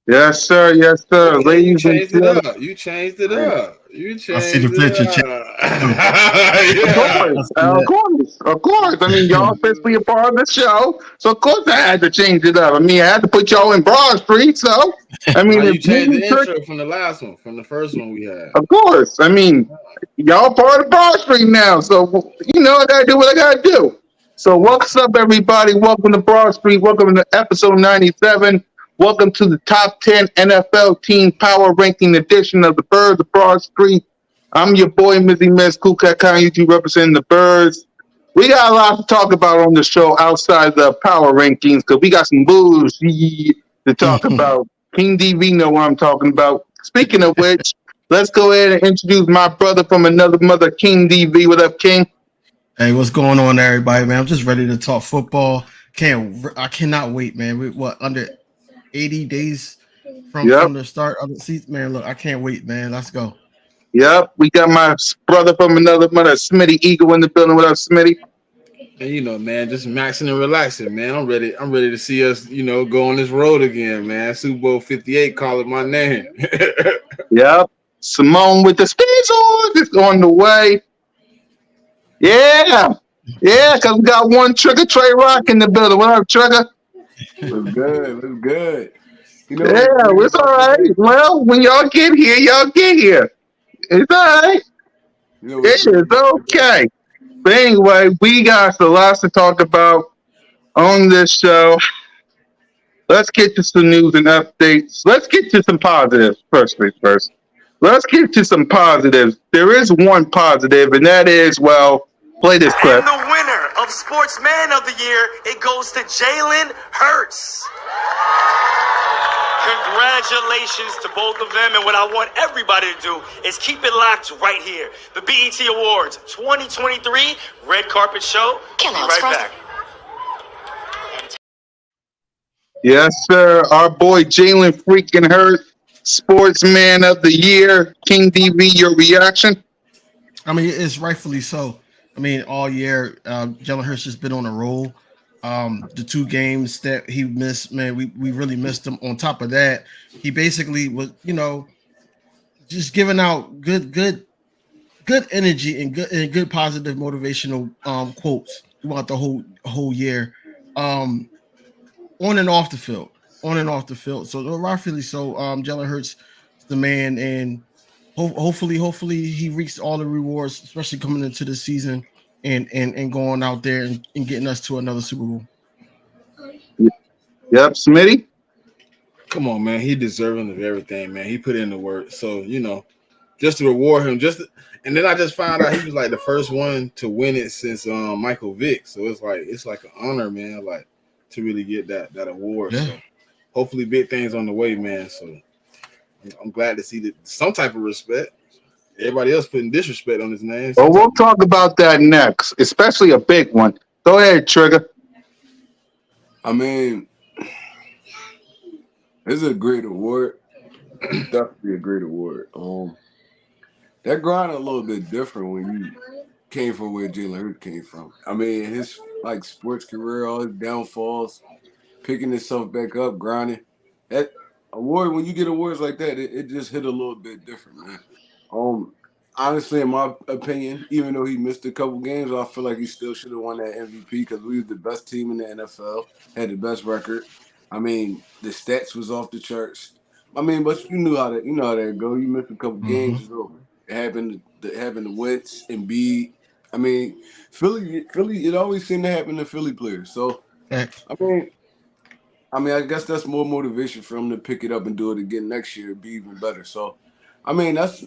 Yes, sir. Yes, sir. Ladies and gentlemen. You changed it up. You changed I see the picture. Of course. I mean, y'all officially a part of the show, so of course I had to change it up. I mean, I had to put y'all in Broad Street, so I mean, you changed the intro from the last one, from the first one we had. Of course. I mean, y'all part of Broad Street now, so you know I gotta do what I gotta do. So what's up, everybody? Welcome to Broad Street. Welcome to episode 97. Welcome to the top 10 NFL team power ranking edition of the Birds of Broad Street. I'm your boy, Mizzy Miz, Kukat Kanyuchi, representing the Birds. We got a lot to talk about on the show outside the power rankings because we got some bulls to talk about. King DV know what I'm talking about. Speaking of which, let's go ahead and introduce my brother from another mother, King DV. What up, King? Hey, what's going on, everybody, man? I'm just ready to talk football. I cannot wait, man. We're under 80 days from the start of the season, man. Look, I can't wait, man. Let's go. Yep, we got my brother from another mother, Smitty Eagle, in the building. What up, Smitty? And you know, man, just maxing and relaxing, man. I'm ready to see us, go on this road again, man. Super Bowl 58, call it my name. Yep. Simone with the Speedos is on the way. Yeah, because we got one Trigger Trey Rock in the building. What up, Trigger? What's good? It's all right. Well, when y'all get here, It's all right. It is okay. But anyway, we got a lot to talk about on this show. Let's get to some news and updates. Let's get to some positives first. Let's get to some positives. There is one positive, and that is, play this clip. And the winner of Sportsman of the Year, it goes to Jalen Hurts. Congratulations to both of them, and what I want everybody to do is keep it locked right here. The BET Awards 2023 Red Carpet Show. We'll be right back. Yes, sir. Our boy Jalen freaking Hurts, Sportsman of the Year. King DV, your reaction? I mean, it's rightfully so. I mean, all year, Jalen Hurts has been on a roll. The 2 games that he missed, man, we really missed him. On top of that, he basically was, just giving out good energy and good positive motivational quotes throughout the whole year, on and off the field. So rightfully so, Jalen Hurts is the man, and hopefully he reaps all the rewards, especially coming into the season. And going out there and getting us to another Super Bowl. Yep, Smitty. Come on, man. He deserving of everything, man. He put in the work. So, just to reward him, and then I just found out he was like the first one to win it since Michael Vick. So it's like an honor, man, like to really get that award. Yeah. So hopefully big things on the way, man. So I'm glad to see some type of respect. Everybody else putting disrespect on his name. Well, we'll talk about that next, especially a big one. Go ahead, Trigger. I mean, It's a great award. It's definitely a great award. That grind a little bit different when you came from where Jalen Hurts came from. I mean, his like sports career, all his downfalls, picking himself back up, grinding. That award, when you get awards like that, it just hit a little bit different, man. Um, Honestly, in my opinion, even though he missed a couple games, I feel like he still should have won that MVP because we was the best team in the NFL, had the best record. I mean, the stats was off the charts. I mean, but you know how that go. You missed a couple Mm-hmm. games, it's over. It happened. It happened to Wentz and B. I mean, Philly. It always seemed to happen to Philly players. So Facts. I mean, I guess that's more motivation for him to pick it up and do it again next year, be even better. So, I mean, that's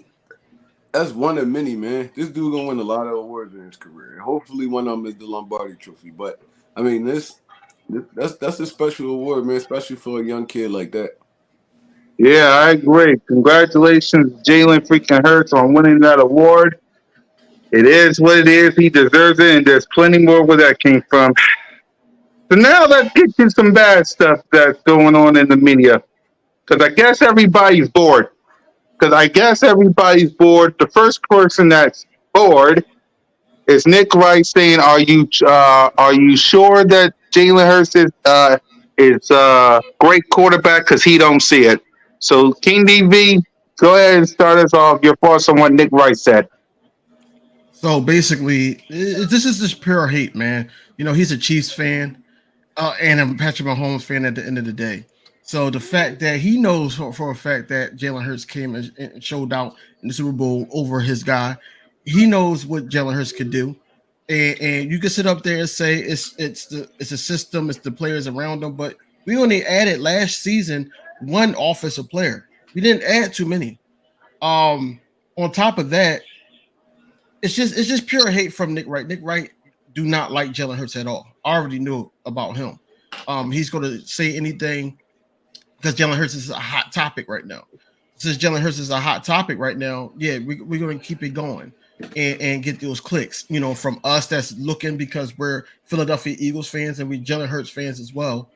one of many, man. This dude gonna win a lot of awards in his career. Hopefully, one of them is the Lombardi Trophy. But I mean, that's a special award, man, especially for a young kid like that. Yeah, I agree. Congratulations, Jalen freaking Hurts, on winning that award. It is what it is. He deserves it, and there's plenty more where that came from. So now let's get to some bad stuff that's going on in the media. Because I guess everybody's bored. The first person that's bored is Nick Wright saying, are you sure that Jalen Hurts is great quarterback? Because he don't see it." So King DV, go ahead and start us off. Your thoughts on what Nick Wright said. So basically, this is just pure hate, man. You know, he's a Chiefs fan and a Patrick Mahomes fan at the end of the day. So the fact that he knows for a fact that Jalen Hurts came and showed out in the Super Bowl over his guy, he knows what Jalen Hurts could do. And you can sit up there and say it's a system, it's the players around him, but we only added last season one offensive player. We didn't add too many. On top of that, it's just pure hate from Nick Wright. Nick Wright do not like Jalen Hurts at all. I already knew about him. He's going to say anything because Jalen Hurts is a hot topic right now. Since Jalen Hurts is a hot topic right now, yeah, we're going to keep it going and get those clicks, you know, from us that's looking because we're Philadelphia Eagles fans and we Jalen Hurts fans as well.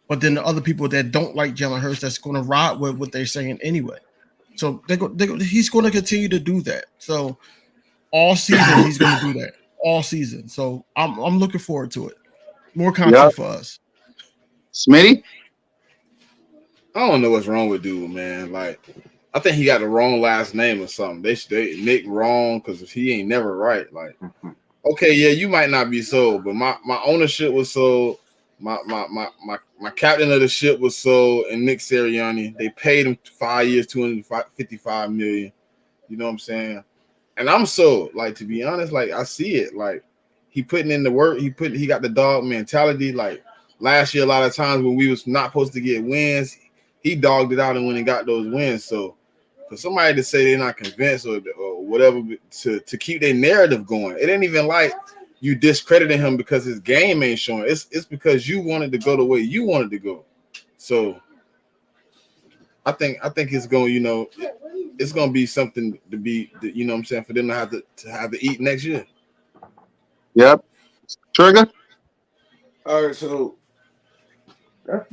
But then the other people that don't like Jalen Hurts, that's going to ride with what they're saying anyway. So he's going to continue to do that. So all season he's going to do that all season. So I'm looking forward to it. More content Yep. for us. Smitty? I don't know what's wrong with dude, man. Like, I think he got the wrong last name or something. They Nick wrong because he ain't never right. Like, okay, yeah, you might not be sold, but my ownership was sold. My captain of the ship was sold, and Nick Sirianni. They paid him 5 years, $255 million. You know what I'm saying? And I'm sold. Like, to be honest, like I see it. Like, he putting in the work. He got the dog mentality. Like last year, a lot of times when we was not supposed to get wins, he dogged it out and went and got those wins. So for somebody to say they're not convinced or whatever to keep their narrative going, it ain't even like you discrediting him because his game ain't showing. It's because you wanted to go the way you wanted to go. So I think it's going, you know, it's going to be something to be, you know what I'm saying, for them to have to eat next year. Yep. Trigger? All right, so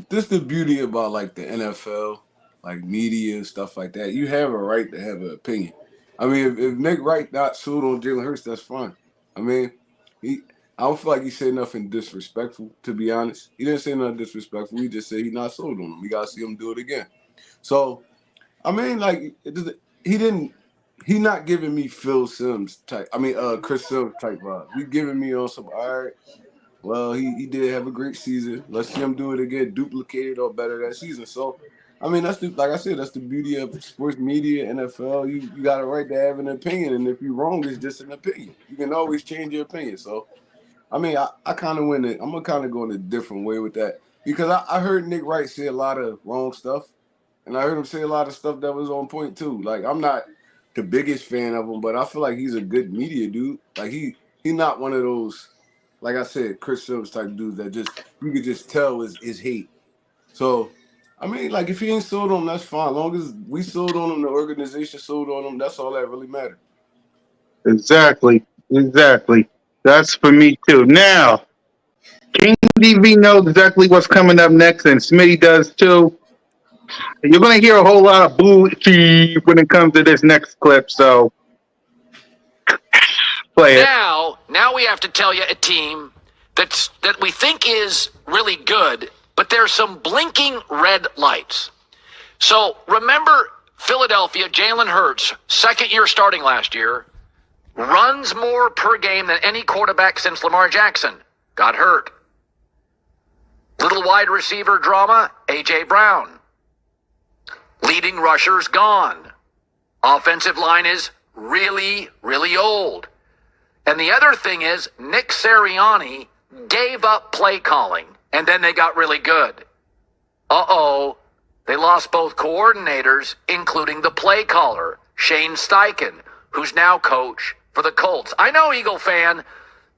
this the beauty about like the NFL, like media and stuff like that. You have a right to have an opinion. I mean, if Nick Wright not sued on Jalen Hurts, that's fine. I mean, I don't feel like he said nothing disrespectful, to be honest. He didn't say nothing disrespectful. He just said he not sold on him. We gotta see him do it again. So, I mean, like he not giving me Phil Sims type. I mean, Chris Sims type vibe. He giving me on some all right. Well, he did have a great season. Let's see him do it again, duplicate it or better that season. So, I mean, like I said, that's the beauty of sports media, NFL. You got a right to have an opinion, and if you're wrong, it's just an opinion. You can always change your opinion. So, I mean, I kind of went. I'm gonna kind of go in a different way with that because I heard Nick Wright say a lot of wrong stuff, and I heard him say a lot of stuff that was on point too. Like I'm not the biggest fan of him, but I feel like he's a good media dude. Like he not one of those, like I said, Chris Sims type dudes that just you could just tell is hate. So, I mean, like if he ain't sold on him, that's fine. As long as we sold on him, the organization sold on him, that's all that really matters. Exactly. That's for me too. Now, King DV knows exactly what's coming up next, and Smitty does too. You're going to hear a whole lot of boo when it comes to this next clip, so play it. Now we have to tell you a team that we think is really good, but there's some blinking red lights. So remember Philadelphia, Jalen Hurts, second year starting last year, runs more per game than any quarterback since Lamar Jackson got hurt. Little wide receiver drama, A.J. Brown. Leading rushers gone. Offensive line is really, really old. And the other thing is Nick Sirianni gave up play calling, and then they got really good. Uh-oh. They lost both coordinators, including the play caller, Shane Steichen, who's now coach for the Colts. I know, Eagle fan,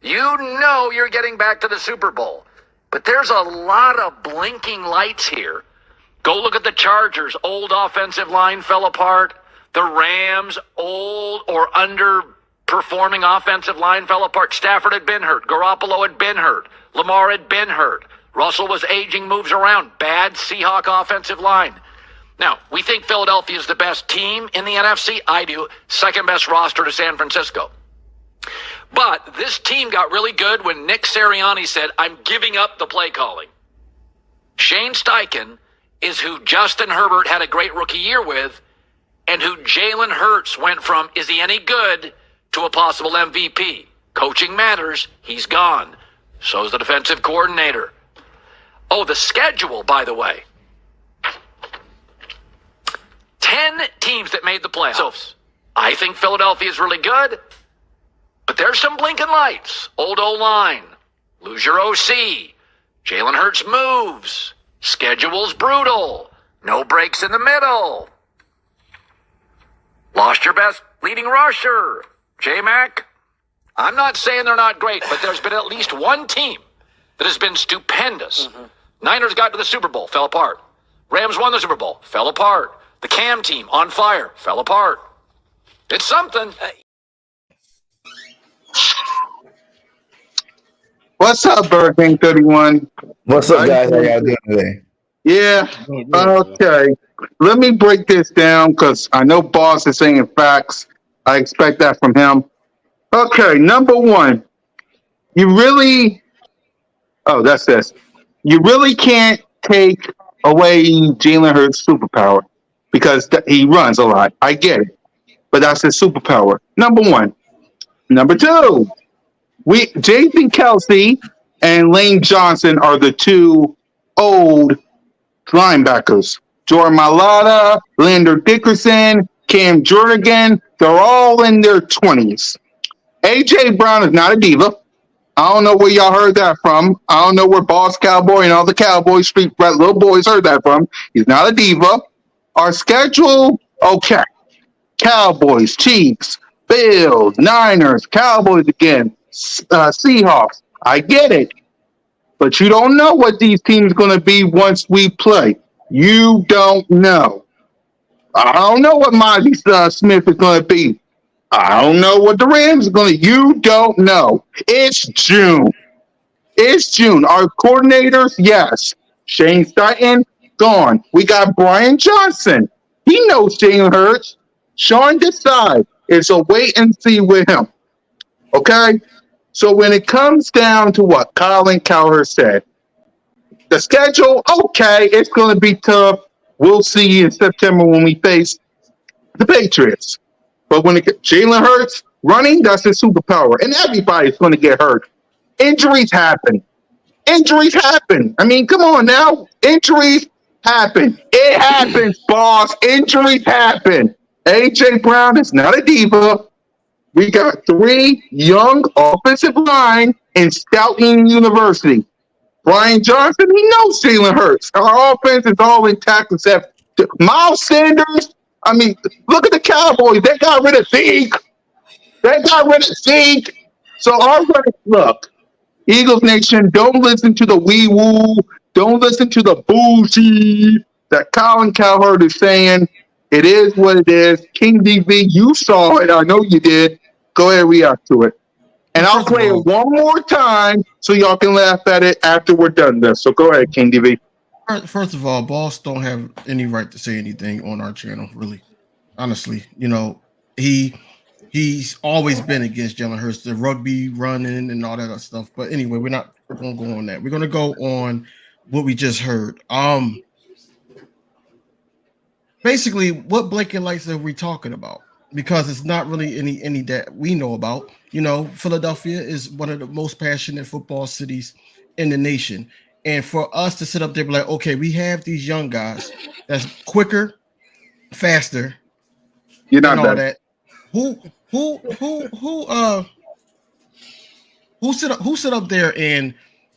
you know you're getting back to the Super Bowl. But there's a lot of blinking lights here. Go look at the Chargers. Old offensive line fell apart. The Rams, old or underperforming offensive line fell apart. Stafford had been hurt. Garoppolo had been hurt. Lamar had been hurt. Russell was aging, moves around. Bad Seahawk offensive line. Now, we think Philadelphia is the best team in the NFC. I do. Second best roster to San Francisco. But this team got really good when Nick Sirianni said, I'm giving up the play calling. Shane Steichen is who Justin Herbert had a great rookie year with, and who Jalen Hurts went from, is he any good, to a possible MVP. Coaching matters. He's gone. So's the defensive coordinator. Oh, the schedule, by the way. 10 teams that made the playoffs. So I think Philadelphia is really good, but there's some blinking lights. Old O-line. Lose your OC. Jalen Hurts moves. Schedule's brutal. No breaks in the middle. Lost your best leading rusher. J-Mac. I'm not saying they're not great, but there's been at least one team that has been stupendous. Mm-hmm. Niners got to the Super Bowl, fell apart. Rams won the Super Bowl, fell apart. The Cam team, on fire, fell apart. It's something. What's up, Hurricane 31? What's up, guys? How y'all doing today? Yeah, okay. Let me break this down because I know Boss is saying facts. I expect that from him. Okay, number one, that's this. You really can't take away Jalen Hurts' superpower because he runs a lot. I get it, but that's his superpower. Number one. Number two, Jason Kelsey and Lane Johnson are the two old linebackers. Jordan Mailata, Lander Dickerson, Cam Jordan, they're all in their 20s. A.J. Brown is not a diva. I don't know where y'all heard that from. I don't know where Boss Cowboy and all the Cowboy Street little boys heard that from. He's not a diva. Our schedule, okay. Cowboys, Chiefs, Bills, Niners, Cowboys again, Seahawks. I get it. But you don't know what these teams are going to be once we play. You don't know. I don't know what Mozzie Smith is going to be. I don't know what the Rams are going to. You don't know. It's June. It's June. Our coordinators, yes. Shane Steichen, gone. We got Brian Johnson. He knows Jalen Hurts. Sean Desai. It's a wait and see with him. Okay? So when it comes down to what Colin Cowherd said, the schedule, okay, it's going to be tough. We'll see in September when we face the Patriots. But when Jalen Hurts running, that's his superpower. And everybody's going to get hurt. Injuries happen. I mean, come on now. Injuries happen. It happens, boss. Injuries happen. A.J. Brown is not a diva. We got 3 young offensive line in Stoughton University. Brian Johnson, he knows Jalen Hurts. Our offense is all intact except Miles Sanders. I mean, look at the Cowboys. They got rid of Zeke. So look, Eagles Nation, don't listen to the wee-woo. Don't listen to the bougie that Colin Cowherd is saying. It is what it is. King DV, you saw it. I know you did. Go ahead and react to it. And I'll play it one more time so y'all can laugh at it after we're done this. So go ahead, King DV. First of all, Boss don't have any right to say anything on our channel, really. Honestly, he's always been against Jalen Hurts, the rugby running and all that other stuff. But anyway, we're not going to go on that. We're going to go on what we just heard. Basically, what blinking lights are we talking about? Because it's not really any that we know about. Philadelphia is one of the most passionate football cities in the nation. And for us to sit up there and be like, okay, we have these young guys that's quicker, faster, You're and not all that. that. Who sit up there and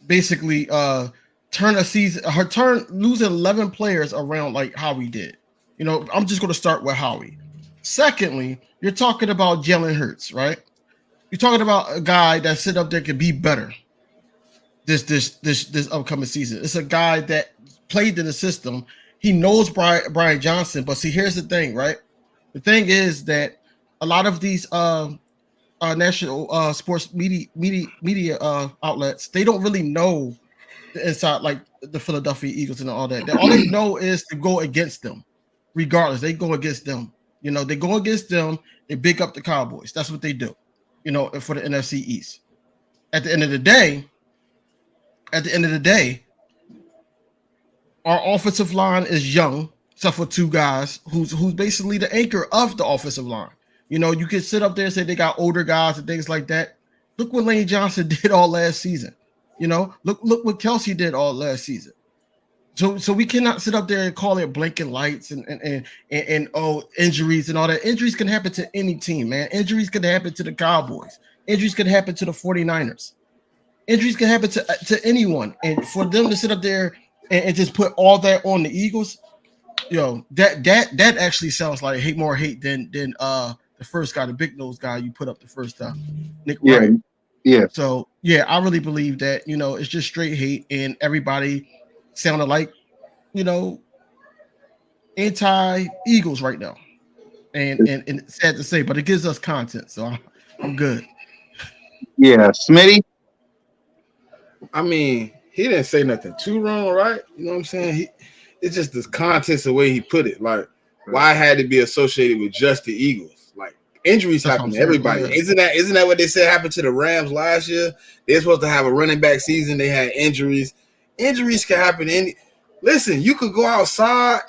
basically turn a season losing 11 players around like Howie did. I'm just going to start with Howie. Secondly, you're talking about Jalen Hurts, right? You're talking about a guy that sit up there can be better this upcoming season. It's a guy that played in the system. He knows Brian Johnson, but see, here's the thing, right? The thing is that a lot of these national sports media outlets, they don't really know the inside, like the Philadelphia Eagles and all that. All they know is to go against them, regardless. They go against them. They go against them. They big up the Cowboys. That's what they do. For the NFC East. At the end of the day, our offensive line is young, except for two guys who's basically the anchor of the offensive line. You could sit up there and say they got older guys and things like that. Look what Lane Johnson did all last season. Look what Kelsey did all last season. So we cannot sit up there and call it blinking lights and injuries and all that. Injuries can happen to any team, man. Injuries can happen to the Cowboys. Injuries can happen to the 49ers. Injuries can happen to anyone. And for them to sit up there and just put all that on the Eagles, that actually sounds like more hate than the first guy, the big nose guy you put up the first time, Nick Wright. Yeah. So yeah, I really believe that it's just straight hate, and everybody sounded like anti-Eagles right now, and it's sad to say, but it gives us content, so I'm good. Yeah, Smitty. I mean, he didn't say nothing too wrong, right? You know what I'm saying? It's just the context, the way he put it. Like, why had to be associated with just the Eagles? Like, injuries happen to everybody. Yeah. Isn't that what they said happened to the Rams last year? They're supposed to have a running back season. They had injuries. Injuries can happen to listen, you could go outside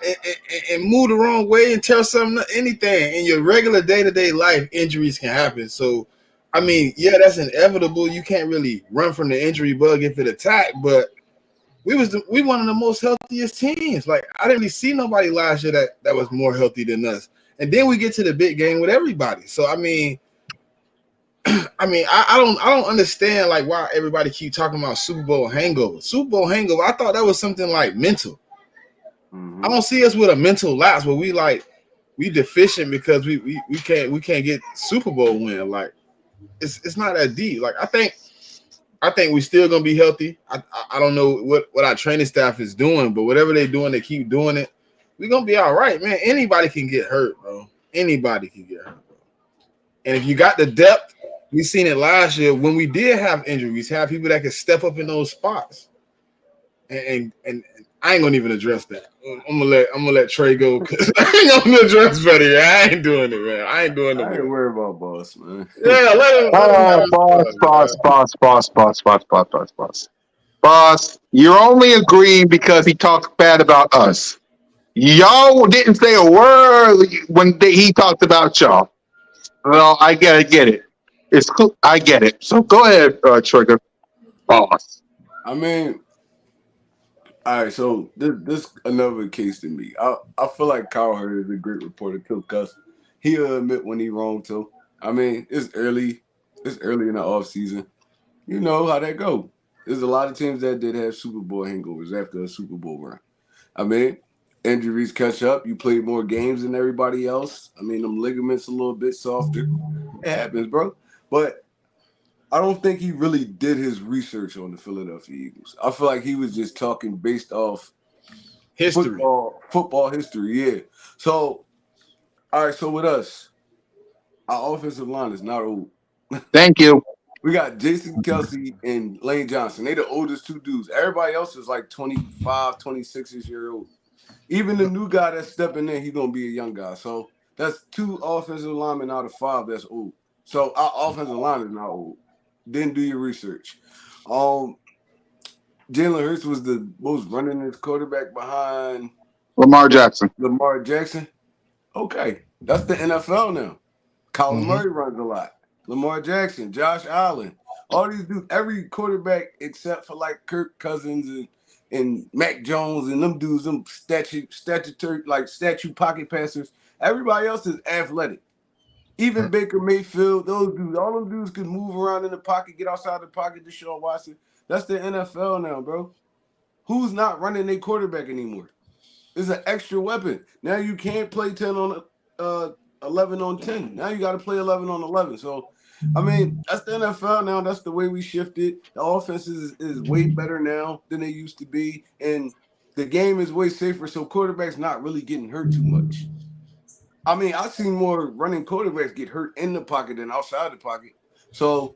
and move the wrong way and tear something, anything. In your regular day-to-day life, injuries can happen. So, I mean, yeah, that's inevitable. You can't really run from the injury bug if it attacked, but we one of the most healthiest teams. Like, I didn't really see nobody last year that was more healthy than us. And then we get to the big game with everybody. So, I mean, I don't understand like why everybody keep talking about Super Bowl hangover. Super Bowl hangover, I thought that was something like mental. I don't see us with a mental lapse where we deficient because we can't get Super Bowl win. Like, it's not that deep. Like, I think we're still gonna be healthy. I don't know what our training staff is doing, but whatever they're doing, they keep doing it. We're gonna be all right, man. Anybody can get hurt, bro. Anybody can get hurt, bro. And if you got the depth, we seen it last year when we did have injuries, have people that could step up in those spots. And I ain't gonna even address that. I'm gonna let Trey go because I ain't gonna address Betty. I ain't doing it, man. I ain't doing it. I ain't worried about Boss, man. Yeah, let him. Boss, you're only agreeing because he talks bad about us. Y'all didn't say a word when he talked about y'all. Well, I get it. It's cool. I get it. So go ahead, Trigger. Boss. I mean, all right. So this another case to me. I feel like Kyle Hurd is a great reporter too, because he'll admit when he's wrong too. I mean, it's early in the off season. You know how that go. There's a lot of teams that did have Super Bowl hangovers after a Super Bowl run. I mean, injuries catch up. You played more games than everybody else. I mean, them ligaments a little bit softer. It happens, bro. But I don't think he really did his research on the Philadelphia Eagles. I feel like he was just talking based off history, football history. Yeah. So, all right. So with us, our offensive line is not old. Thank you. We got Jason Kelsey and Lane Johnson. They the oldest two dudes. Everybody else is like 25, 26 years old. Even the new guy that's stepping in, he's gonna be a young guy. So that's 2 offensive linemen out of 5 that's old. So our offensive line is not old. Then do your research. Jalen Hurts was the most runningest quarterback behind Lamar Jackson. Lamar Jackson. Okay, that's the NFL now. Kyler Mhm. Murray runs a lot. Lamar Jackson, Josh Allen, all these dudes. Every quarterback except for like Kirk Cousins and Mac Jones and them dudes, them statue pocket passers. Everybody else is athletic. Even Baker Mayfield, those dudes, all them dudes could move around in the pocket, get outside the pocket. Deshaun Watson. That's the NFL now, bro. Who's not running their quarterback anymore? It's an extra weapon. Now you can't play 10 on 11 on 10. Now you got to play 11 on 11. So, I mean, that's the NFL now. That's the way we shifted. The offense is way better now than they used to be. And the game is way safer. So, quarterbacks not really getting hurt too much. I mean, I've seen more running quarterbacks get hurt in the pocket than outside the pocket. So,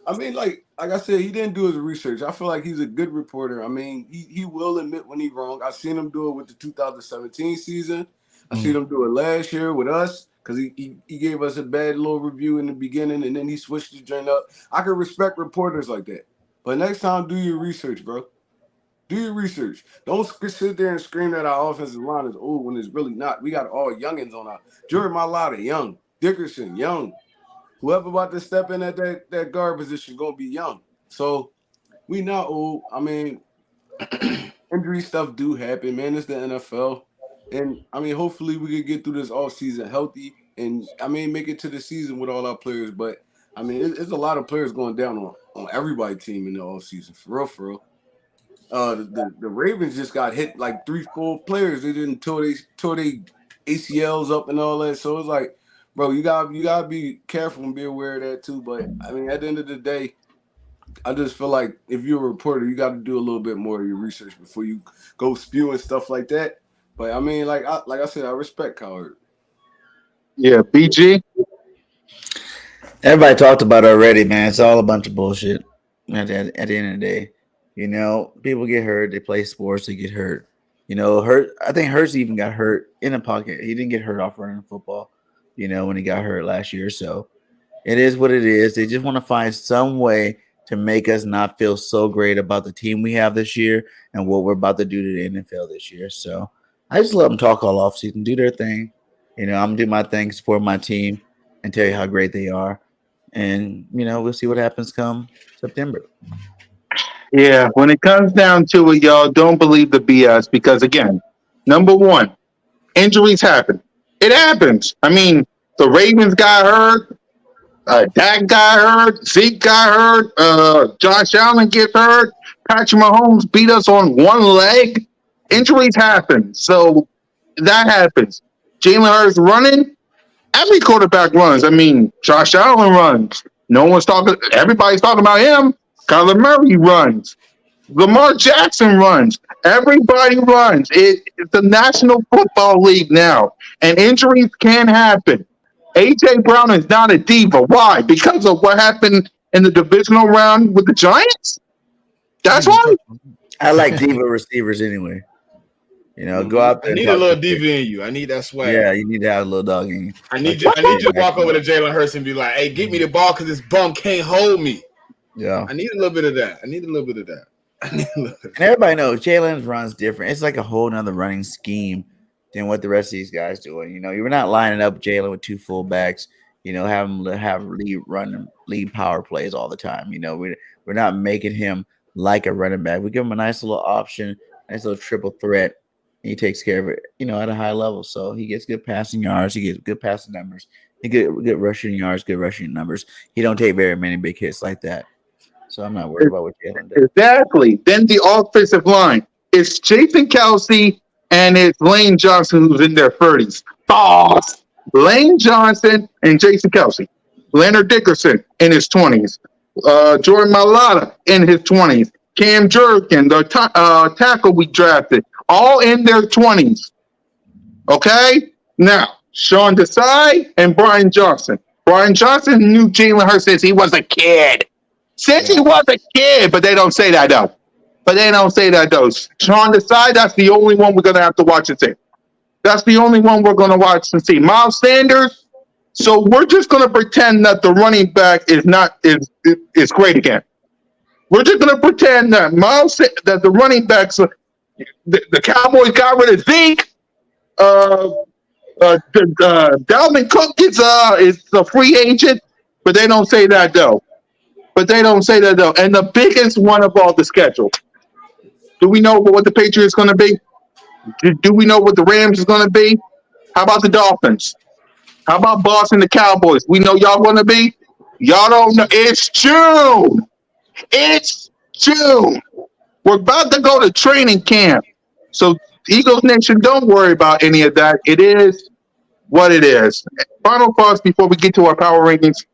I mean, like I said, he didn't do his research. I feel like he's a good reporter. I mean, he will admit when he's wrong. I've seen him do it with the 2017 season. I seen him do it last year with us because he gave us a bad little review in the beginning and then he switched the joint up. I can respect reporters like that. But next time, do your research, bro. Do your research. Don't sit there and scream that our offensive line is old when it's really not. We got all youngins on our Jordan Mailata, young. Dickerson, young. Whoever about to step in at that guard position gonna be young. So we not old. I mean, injury stuff do happen, man. It's the NFL. And I mean, hopefully we could get through this offseason healthy and I mean make it to the season with all our players. But I mean, it's a lot of players going down on everybody's team in the offseason. For real, for real. The Ravens just got hit like 3-4 players. They didn't tore they ACLs up and all that. So it's like, bro, you gotta be careful and be aware of that too. But I mean, at the end of the day, I just feel like if you're a reporter, you got to do a little bit more of your research before you go spewing stuff like that. But I mean, like I said, I respect Coward. Yeah, BG. Everybody talked about it already, man. It's all a bunch of bullshit. At the end of the day, people get hurt. They play sports. They get hurt. I think Hurts even got hurt in the pocket. He didn't get hurt off running football. When he got hurt last year. So it is what it is. They just want to find some way to make us not feel so great about the team we have this year and what we're about to do to the NFL this year. So I just let them talk all offseason, do their thing. I'm gonna do my thing, support my team, and tell you how great they are. And we'll see what happens come September. Yeah, when it comes down to it, y'all, don't believe the BS because, again, number one, injuries happen. It happens. I mean, the Ravens got hurt. Dak got hurt. Zeke got hurt. Josh Allen gets hurt. Patrick Mahomes beat us on one leg. Injuries happen. So that happens. Jalen Hurts running. Every quarterback runs. I mean, Josh Allen runs. No one's talking. Everybody's talking about him. Kyler Murray runs. Lamar Jackson runs. Everybody runs. It's the National Football League now, and injuries can happen. AJ Brown is not a diva. Why? Because of what happened in the divisional round with the Giants. That's why. I like diva receivers anyway. Go out there. I need a little diva in you. I need that swag. Yeah, you need to have a little dog in you. I need you to walk over to Jalen Hurts and be like, "Hey, give me the ball because this bum can't hold me." Yeah, I need a little bit of that. And everybody knows Jalen's runs different. It's like a whole nother running scheme than what the rest of these guys doing. You're not lining up Jalen with 2 fullbacks. Have him have lead power plays all the time. We're not making him like a running back. We give him a nice little option, nice little triple threat. And he takes care of it, at a high level. So he gets good passing yards. He gets good passing numbers. He get good rushing yards, good rushing numbers. He don't take very many big hits like that. So I'm not worried about what Jalen does. Exactly. Then the offensive line. It's Jason Kelsey and it's Lane Johnson who's in their 30s. Boss. Lane Johnson and Jason Kelsey. Leonard Dickerson in his 20s. Jordan Mailata in his 20s. Cam Jerkin, the tackle we drafted, all in their 20s. Okay? Now, Sean Desai and Brian Johnson. Brian Johnson knew Jalen Hurts since he was a kid. Since he Yeah. was a kid, but they don't say that though. But they don't say that though. Sean Desai, that's the only one we're gonna have to watch and see. That's the only one we're gonna watch and see. Miles Sanders. So we're just gonna pretend that the running back is not is great again. We're just gonna pretend that that the running backs the Cowboys got rid of Zeke. Uh, Dalvin Cook is a free agent, but they don't say that though. But they don't say that though. And the biggest one of all, the schedule. Do we know what the Patriots going to be? Do we know what the Rams is going to be? How about the Dolphins? How about Boston, the Cowboys? We know y'all going to be. Y'all don't know. It's June. It's June. We're about to go to training camp. So Eagles Nation, don't worry about any of that. It is what it is. Final thoughts before we get to our power rankings.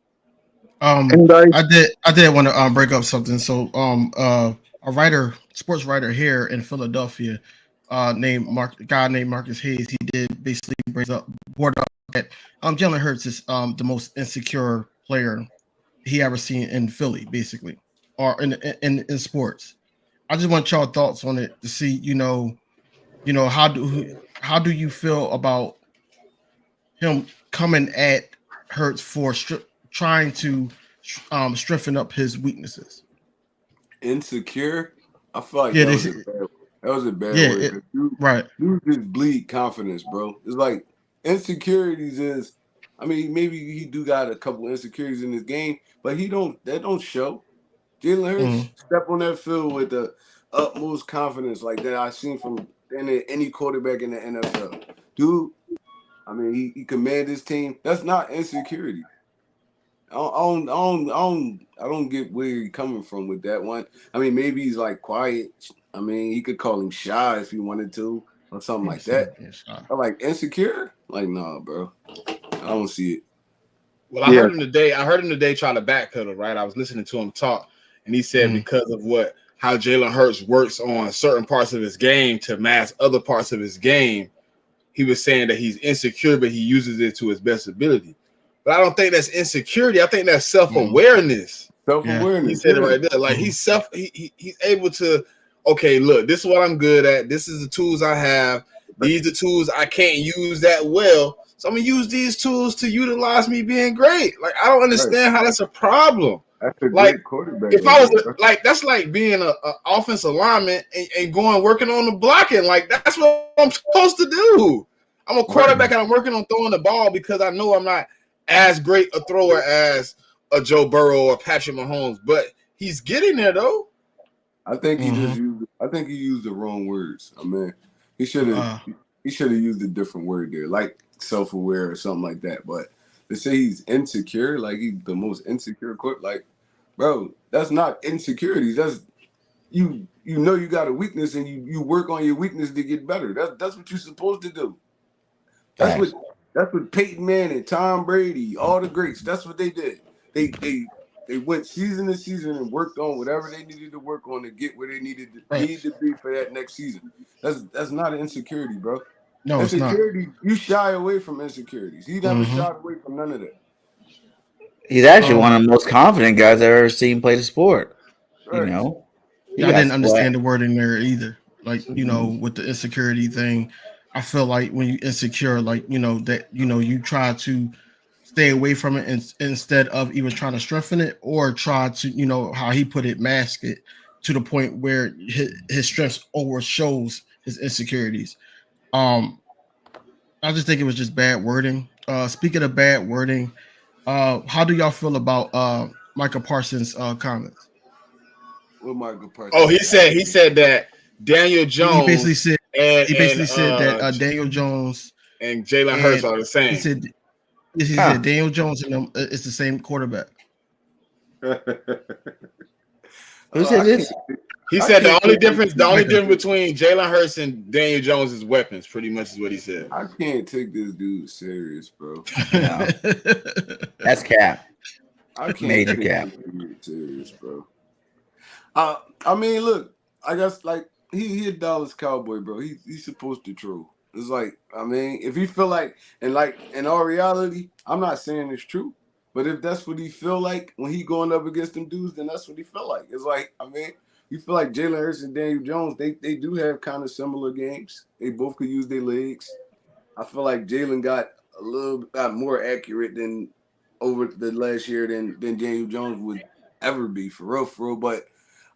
Anybody? I did want to break up something. So a writer, sports writer here in Philadelphia, a guy named Marcus Hayes, he did basically brought up that Jalen Hurts is the most insecure player he ever seen in Philly, basically, or in sports. I just want y'all thoughts on it to see, how do you feel about him coming at Hurts for trying to strengthen up his weaknesses? Insecure. I feel like Yeah, that was a bad yeah, word. 'Cause right. you just bleed confidence, bro. It's like insecurities is. I mean, maybe he do got a couple insecurities in his game, but he don't. That don't show. Jalen Mm-hmm. Hurts step on that field with the utmost confidence like that I've seen from any quarterback in the NFL. Dude, I mean, he command his team. That's not insecurity. I don't get where you're coming from with that one. I mean, maybe he's like quiet. I mean, he could call him shy if he wanted to, or something like that. Or like insecure. Like, nah, bro. I don't see it. Well, Yeah. I heard him today try to backpedal, right? I was listening to him talk, and he said Mm-hmm. because of how Jalen Hurts works on certain parts of his game to mask other parts of his game, he was saying that he's insecure, but he uses it to his best ability. But I don't think that's insecurity. I think that's self-awareness. Yeah. He Self-awareness. said it Yeah. right there. Like he's able to, okay, look, this is what I'm good at. This is the tools I have. These are the tools I can't use that well. So I'm gonna use these tools to utilize me being great. Like I don't Right. understand how that's a problem. That's a Like great quarterback if right I was there, bro. like that's like being a offensive lineman and going working on the blocking. Like that's what I'm supposed to do. I'm a Right. quarterback and I'm working on throwing the ball because I know I'm not as great a thrower as a Joe Burrow or Patrick Mahomes, but he's getting there though. I think he Mm-hmm. just used. I think he used the wrong words. I mean, he should have. Uh, He should have used a different word there, like self-aware or something like that. But to say he's insecure, like he's the most insecure like, bro, that's not insecurities. That's you. You know you got a weakness, and you work on your weakness to get better. That's what you're supposed to do. That's what Facts. that's what Peyton Manning, Tom Brady, all the greats. That's what they did. They went season to season and worked on whatever they needed to work on to get where they right. need to be for that next season. That's not an insecurity, bro. No, it's not. Insecurity, you shy away from insecurities. He never Mm-hmm. shied away from none of that. He's actually Um, one of the most confident guys I've ever seen play the sport. You Right. know, he yeah, I got didn't splat. understand the word in there either. Like, with the insecurity thing, I feel like when you insecure, like, that, you try to stay away from it instead of even trying to strengthen it or try to, how he put it, mask it to the point where his strengths overshows his insecurities. Um, I just think it was just bad wording. Speaking of bad wording, how do y'all feel about Michael Parsons' comments? What Michael Oh, Parsons he said. said that Daniel He basically Jones said and he and basically said that uh Daniel Jones and Jalen Hurts and are the he same. said he said Huh. Daniel Jones and them is the same quarterback. Who said I can't. this? He I said can't take this the only Michael. difference between Jalen Hurts and Daniel Jones is weapons, pretty much is what he said. I can't take this dude serious, bro. No, that's cap. I can't Major take cap. this dude serious, bro. I mean, look, I guess like he a Dallas Cowboy, bro. He's supposed to troll. It's like, I mean, if he feel like and in all reality, I'm not saying it's true, But if that's what he feel like when he going up against them dudes, then that's what he feel like. It's like, I mean, you feel like Jalen Hurts and Daniel Jones, they do have kind of similar games. They both could use their legs. I feel like Jalen got a little bit more accurate than over the last year than Daniel Jones would ever be, for real. But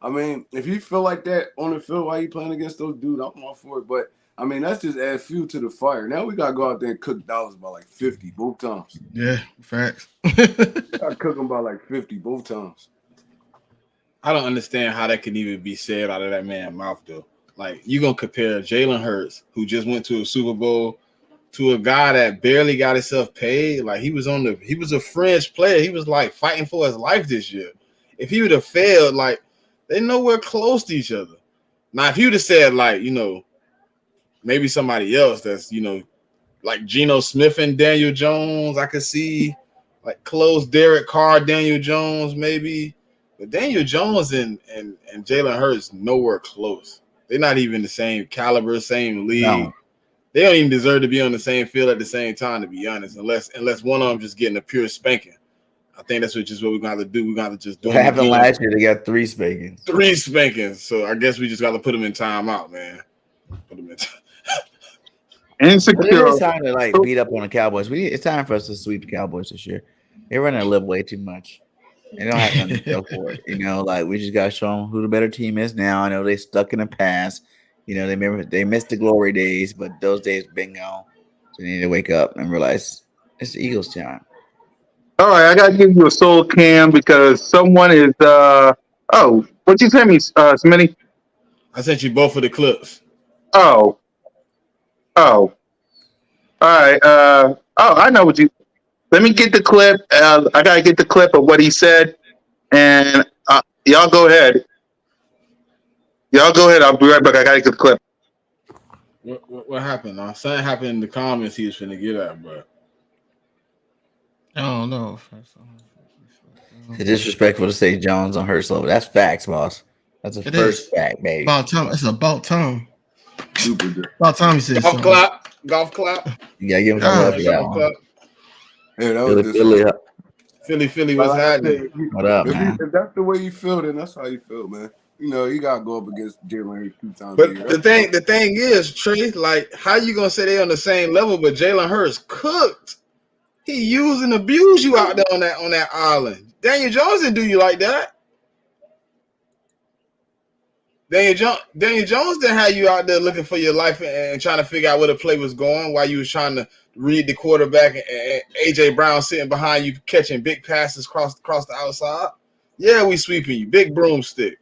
I mean, if you feel like that on the field while you playing against those dudes, I'm all for it. But I mean, that's just add fuel to the fire. Now we gotta go out there and cook Dallas by like 50 both times. Yeah, facts. I cook them by like 50 both times. I don't understand how that could even be said out of that man's mouth, though. Like, you gonna compare Jalen Hurts, who just went to a Super Bowl, to a guy that barely got himself paid. Like, he was a fringe player. He was like fighting for his life this year. If he would have failed, like, they nowhere close to each other. Now, if you would have said, like, you know, maybe somebody else that's, you know, like Geno Smith and Daniel Jones, I could see like close Derek Carr, Daniel Jones, maybe. But Daniel Jones and Jalen Hurts nowhere close. They're not even the same caliber, same league. No. They don't even deserve to be on the same field at the same time, to be honest, unless one of them just getting a pure spanking. I think that's what we're gonna have to do. We're gonna have to just do What happened last year? They got 3 spankings. 3 spankings. So I guess we just got to put them in timeout, man. Put them in. But it Insecure. is time to like beat up on the Cowboys. It's time for us to sweep the Cowboys this year. They're running a little way too much. They don't have nothing to show for it. You know, like we just got to show them who the better team is now. I know they stuck in the past. You know, they missed the glory days, but those days been gone. So they need to wake up and realize it's the Eagles' time. All right, I gotta give you a soul cam because someone is what you sent me, Smitty? I sent you both of the clips. Oh. All right. I know what you. Let me get the clip. I gotta get the clip of what he said, and y'all go ahead. I'll be right back. I gotta get the clip. What happened? Something happened in the comments he was finna get at, bro. I don't know. It's disrespectful to say Jones on Hurts level. That's facts, boss. That's a first fact, baby. About time. It's about time. Super good. About time you said Golf clap. Golf clap. You gotta give him some love for that Golf one. clap. Yeah, that was Philly, what's happening? What up, man? If that's the way you feel, then that's how you feel, man. You know, you gotta go up against Jalen Hurts 2 times a year. But the thing is, Trey, like, how you gonna say they on the same level? But Jalen Hurts cooked. He used and abused you out there on that island. Daniel Jones didn't do you like that. Daniel Jones didn't have you out there looking for your life and trying to figure out where the play was going while you was trying to read the quarterback and AJ Brown sitting behind you catching big passes across the outside. Yeah, we sweeping you. Big broomstick.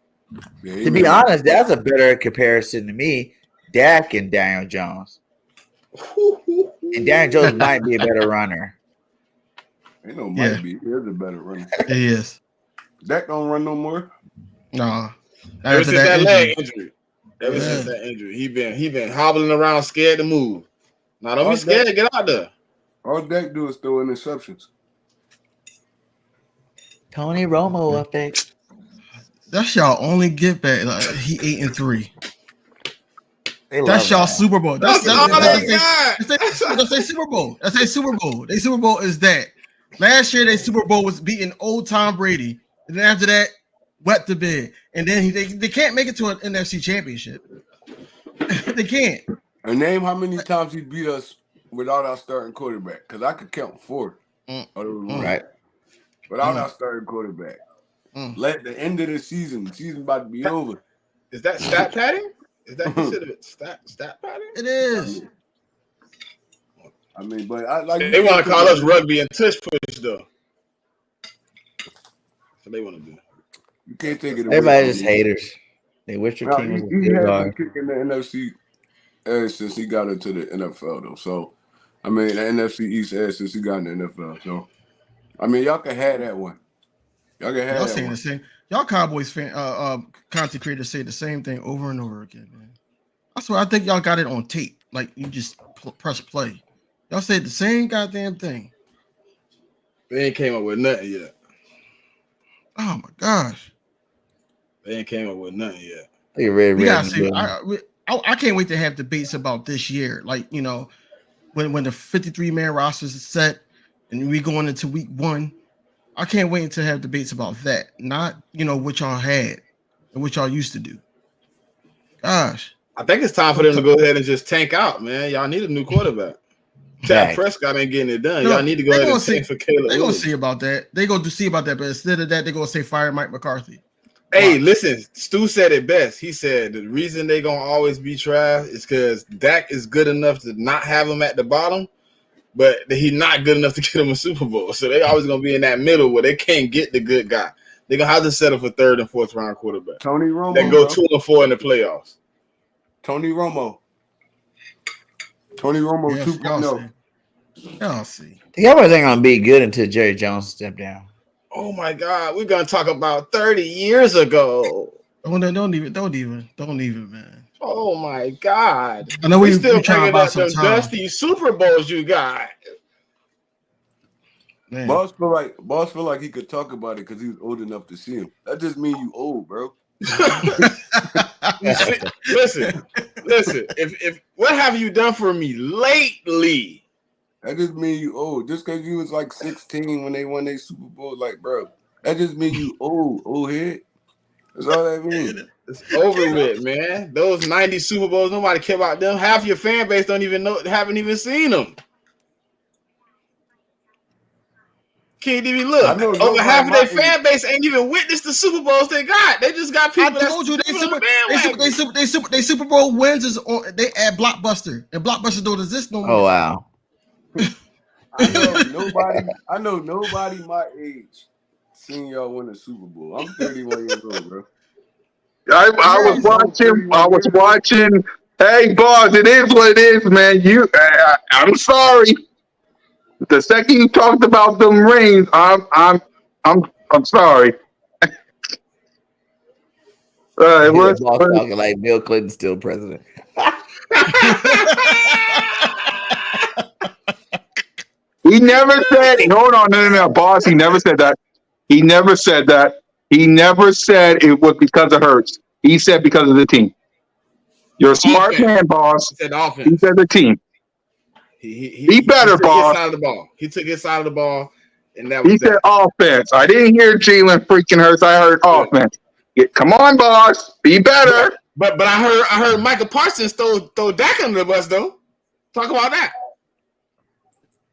Yeah, To be honest, that's a better comparison to me. Dak and Daniel Jones. And Daniel Jones might be a better runner. Ain't no might be. He is a better runner. He is. Dak don't run no more. Nah. Ever since that leg injury. Ever since that injury. He been hobbling around scared to move. Now don't be scared to get out there. All Dak do is throw interceptions. Tony Romo effect. That's y'all only get back. Like, he 8-3. That's y'all Super Bowl. That's say Super Bowl. That's a Super Bowl. They Super Bowl is that. Last year, they Super Bowl was beating old Tom Brady, and then after that, wet the bed. And then they can't make it to an NFC Championship. They can't. And name how many times he beat us without our starting quarterback. Because I could count 4. Right. Without our starting quarterback. Let the end of the season about to be over. Is that stat padding? Is that considered stat padding? It is. I mean, but I like they want to call us rugby and tush push though. So they want to do. You can't take it away. Everybody just haters. They wish your team was a he good has guard. been kicking the NFC since he got into the NFL though. So I mean, the NFC East since he got in the NFL. So I mean, y'all can have that one. Y'all can have Y'all that saying one. the same. Y'all Cowboys fan, content creators say the same thing over and over again, man. That's why I think y'all got it on tape. Like you just press play. Y'all say the same goddamn thing. They ain't came up with nothing yet. Oh my gosh. They ain't came up with nothing yet. We gotta see. I can't wait to have debates about this year. Like, you know, when the 53-man roster is set and we going into week 1, I can't wait to have debates about that. Not what y'all had and what y'all used to do. Gosh, I think it's time for them to go ahead and just tank out, man. Y'all need a new quarterback. Dak Prescott ain't getting it done. Y'all need to go ahead and tank for Caleb. They're gonna see about that. They're gonna see about that, but instead of that, they're gonna say fire Mike McCarthy. Hey, listen, Stu said it best. He said the reason they're gonna always be trash is because Dak is good enough to not have him at the bottom, but he's not good enough to get him a Super Bowl. So they always gonna be in that middle where they can't get the good guy. They're gonna have to settle for third and fourth round quarterback. Tony Romo. They go 2-4 in the playoffs. Tony Romo 2.0. Y'all see. The Cowboys ain't gonna be good until Jerry Jones stepped down. Oh my God, we're gonna talk about 30 years ago. Don't even, man. Oh my God! I know we still trying bringing about up some them time. dusty Super Bowls you got. Man. Boss feel like he could talk about it because he was old enough to see him. That just means you old, bro. Listen. If what have you done for me lately? That just means you old. Just because you was like 16 when they won their Super Bowl, like, bro, that just means you old head. That's all that means. It's over with, man. Those 90 Super Bowls, nobody care about them. Half your fan base haven't even seen them. Can't even look. Over half of their fan base ain't even witnessed the Super Bowls they got. They just got people. I told you they Super Bowl wins is on. They add Blockbuster, and Blockbuster don't exist no more. Oh wow! I know nobody my age seen y'all win a Super Bowl. I'm 31 years old, bro. I was watching. Hey, boss, it is what it is, man. I'm sorry. The second you talked about them rings, I'm sorry. Boss talking like Bill Clinton's still president. He never said. Hold on, no, boss. He never said that. He never said that. He never said it was because of Hurts. He said because of the team. You're a smart man, boss. He said offense. He said the team. He better, boss. He took his side of the ball, and that he was said offense. I didn't hear Jalen freaking Hurts. I heard offense. Come on, boss. Be better. But I heard Michael Parsons throw Dak under the bus though. Talk about that.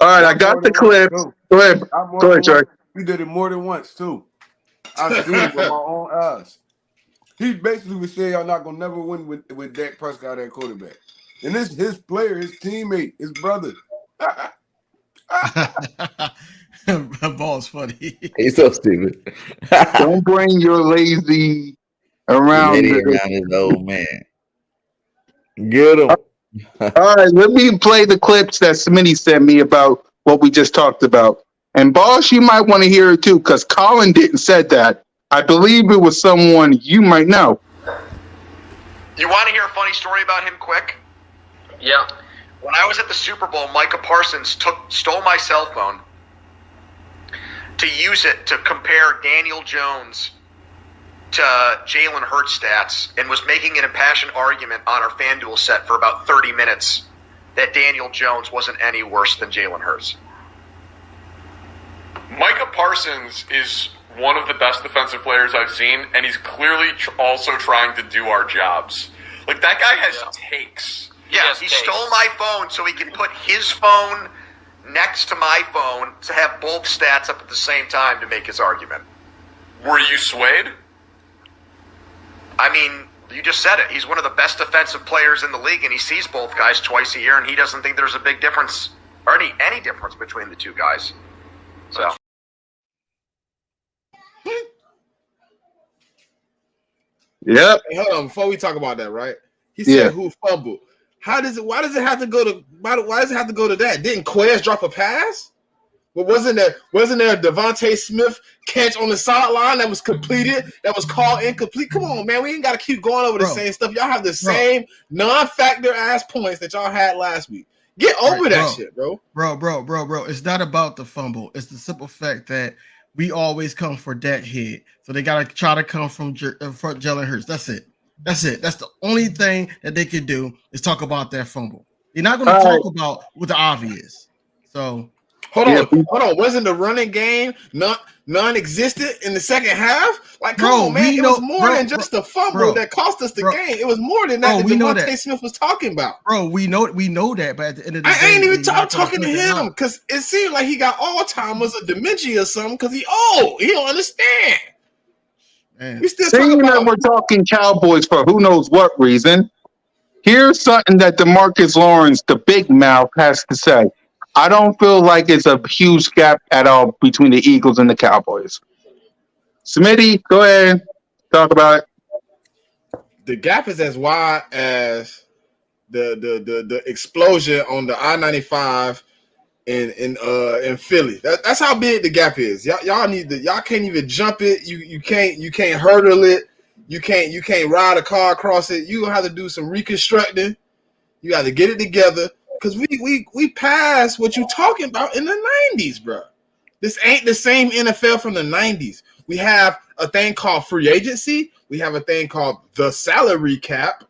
All right, I got the clips. Go ahead, Trey. He did it more than once too. I've seen it with my own eyes. He basically was saying y'all not gonna never win with Dak Prescott at quarterback. And this his player, his teammate, his brother. Ball's funny. He's so stupid. Don't bring your lazy around his old man. Get him. All right, let me play the clips that Smitty sent me about what we just talked about. And boss, you might want to hear it too, because Colin didn't said that. I believe it was someone you might know. You want to hear a funny story about him quick? Yeah. When I was at the Super Bowl, Micah Parsons stole my cell phone to use it to compare Daniel Jones to Jalen Hurts stats and was making an impassioned argument on our FanDuel set for about 30 minutes that Daniel Jones wasn't any worse than Jalen Hurts. Micah Parsons is one of the best defensive players I've seen, and he's clearly also trying to do our jobs. Like, that guy has takes. Yeah, he stole my phone so he can put his phone next to my phone to have both stats up at the same time to make his argument. Were you swayed? I mean, you just said it. He's one of the best defensive players in the league, and he sees both guys twice a year, and he doesn't think there's a big difference or any difference between the two guys. So. Yep. Hey, hold on, before we talk about that, right? He said who fumbled. Why does it have to go to that? Didn't Quez drop a pass? But wasn't there a Devontae Smith catch on the sideline that was completed, that was called incomplete? Come on, man. We ain't got to keep going over the same stuff. Y'all have the same non-factor ass points that y'all had last week. Get over that shit, bro. Bro. It's not about the fumble. It's the simple fact that we always come for Dak head. So they got to try to come from Jalen Hurts. That's it. That's the only thing that they can do is talk about that fumble. They're not going to talk about what the obvious. So Hold Yeah, on. Wasn't the running game non-existent in the second half? Like, come Bro, on, man. we It was know, more than just a fumble that cost us the bro, game. It was more than that bro, that we know Devontae that. Smith was talking about. Bro, we know that, but at the end of the I day, ain't even I'm talking to him because it seemed like he got Alzheimer's or dementia or something because he old. He don't understand. Man. We still seeing talking that about we're talking Cowboys for who knows what reason, here's something that DeMarcus Lawrence, the big mouth, has to say. I don't feel like it's a huge gap at all between the Eagles and the Cowboys. Smitty, go ahead, talk about it. the gap is as wide as the explosion on the I-95 in Philly. That's how big the gap is. Y'all can't even jump it. You can't hurdle it. You can't ride a car across it. You gonna have to do some reconstructing. You got to get it together because we passed what you talking about in the 90s, bro. This ain't the same NFL from the 90s. We have a thing called free agency. We have a thing called the salary cap.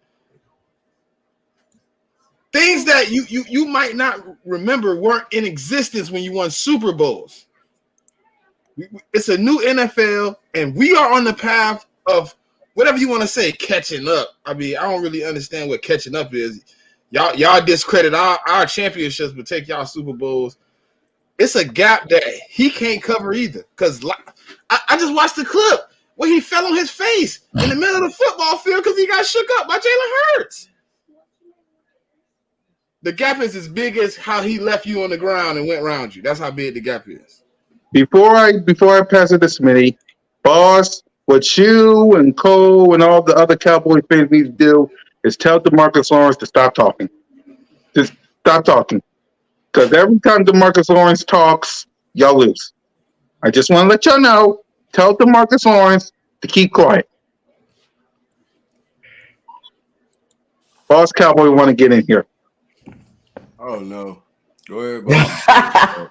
Things that you might not remember weren't in existence when you won Super Bowls. It's a new NFL, and we are on the path of whatever you want to say, catching up. I mean, I don't really understand what catching up is. Y'all discredit our championships, but take y'all Super Bowls. It's a gap that he can't cover either. Because I just watched the clip where he fell on his face in the middle of the football field because he got shook up by Jalen Hurts. The gap is as big as how he left you on the ground and went around you. That's how big the gap is. Before I pass it to Smitty, boss, what you and Cole and all the other Cowboy fans need to do is tell DeMarcus Lawrence to stop talking. Just stop talking. Because every time DeMarcus Lawrence talks, y'all lose. I just want to let y'all know. Tell DeMarcus Lawrence to keep quiet. Boss Cowboy want to get in here. Oh no. Go ahead, boss.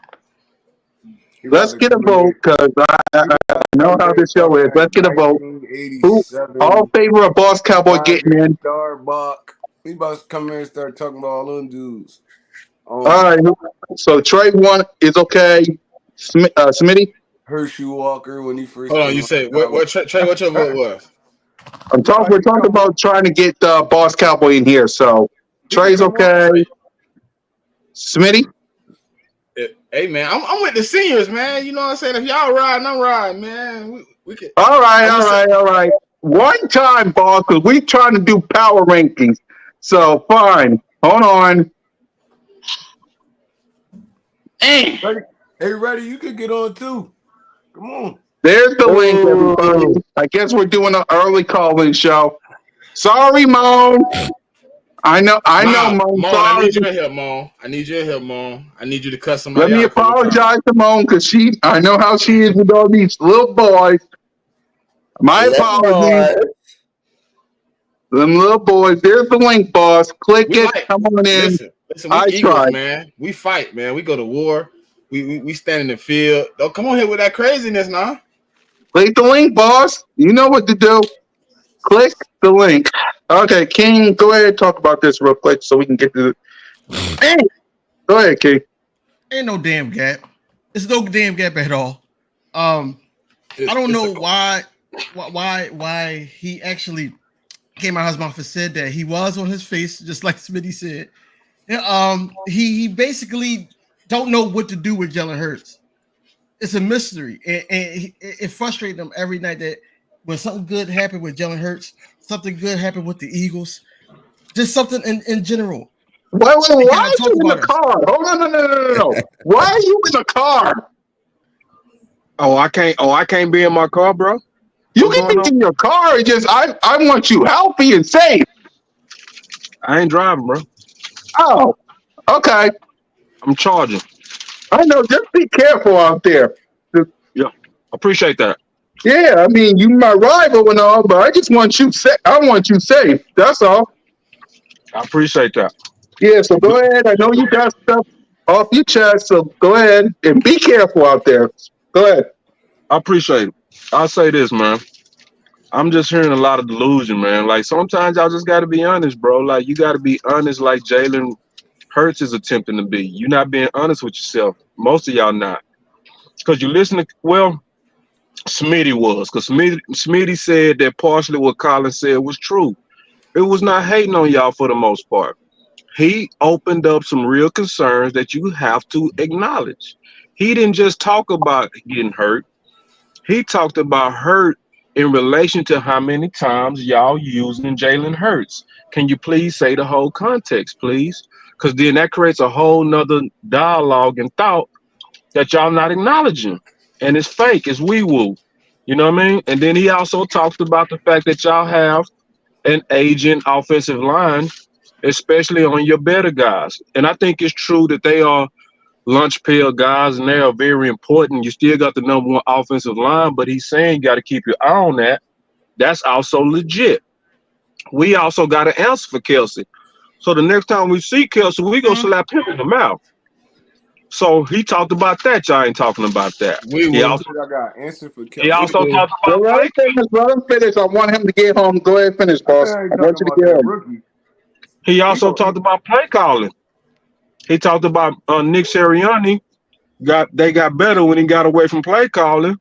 Let's get a vote because I know how this show is. Let's get a vote. Who all favor of Boss Cowboy getting in? Starbuck. We about to come here and start talking about all them dudes. All right. So Trey one is okay. Smitty. Hershey Walker when he first. Hold on, you say what? Trey, what your vote was? We're talking about trying to get Boss Cowboy in here. So Trey's okay. Smitty. Hey man, I'm with the seniors, man. You know what I'm saying? If y'all riding, I'm riding, man. We can. All right. One time, boss, because we trying to do power rankings. So fine. Hold on. Hey, ready? You can get on too. Come on. There's the link, everybody. I guess we're doing an early calling show. Sorry, Mom. I know, Mom. I need you in here, Mom. I need you to cut somebody out. Let me apologize to Mom because I know how she is with all these little boys. My apologies. Them little boys. There's the link, boss. Click it. Come on in. Listen, we Eagles, man. We fight, man. We go to war. We stand in the field. Don't come on here with that craziness now. Click the link, boss. You know what to do. Click the link. Okay, King, go ahead and talk about this real quick so we can get to Hey, go ahead, King. Ain't no damn gap. It's no damn gap at all. I don't know why he actually came out of his mouth and said that he was on his face, just like Smitty said. He basically don't know what to do with Jalen Hurts. It's a mystery, and it frustrates him every night that when something good happened with Jalen Hurts, something good happened with the Eagles, just something in general. Why are you in the car? Hold on, no. Why are you in the car? I can't be in my car, bro. You can be in your car. It's just I want you healthy and safe. I ain't driving, bro. Oh, okay. I'm charging. I know. Just be careful out there. Yeah, appreciate that. Yeah, I mean, you my rival and all, but I just want you safe. I want you safe. That's all. I appreciate that. Yeah, so go ahead. I know you got stuff off your chest, so go ahead and be careful out there. Go ahead. I appreciate it. I'll say this, man. I'm just hearing a lot of delusion, man. Like sometimes y'all just got to be honest, bro. Like you got to be honest, like Jalen Hurts is attempting to be. You're not being honest with yourself. Most of y'all not. Because you listen to, well, Smitty was. Because Smitty said that partially what Colin said was true. It was not hating on y'all for the most part. He opened up some real concerns that you have to acknowledge. He didn't just talk about getting hurt. He talked about hurt in relation to how many times y'all using Jalen Hurts. Can you please say the whole context, please? Because then that creates a whole nother dialogue and thought that y'all not acknowledging. And it's fake, it's wee-woo. You know what I mean? And then he also talked about the fact that y'all have an aging offensive line, especially on your better guys. And I think it's true that they are lunch pail guys and they are very important. You still got the number one offensive line, but he's saying you got to keep your eye on that. That's also legit. We also got an answer for Kelsey. So the next time we see Kelsey, we go slap him in the mouth. So he talked about that. Y'all ain't talking about that. He also got an answer for Kelsey. he also talked So about let him finish. Let him finish. I want him to get home. Go ahead, finish, boss. I want you to get home. Rookie. he also talked about play calling. He talked about Nick Sirianni they got better when he got away from play calling,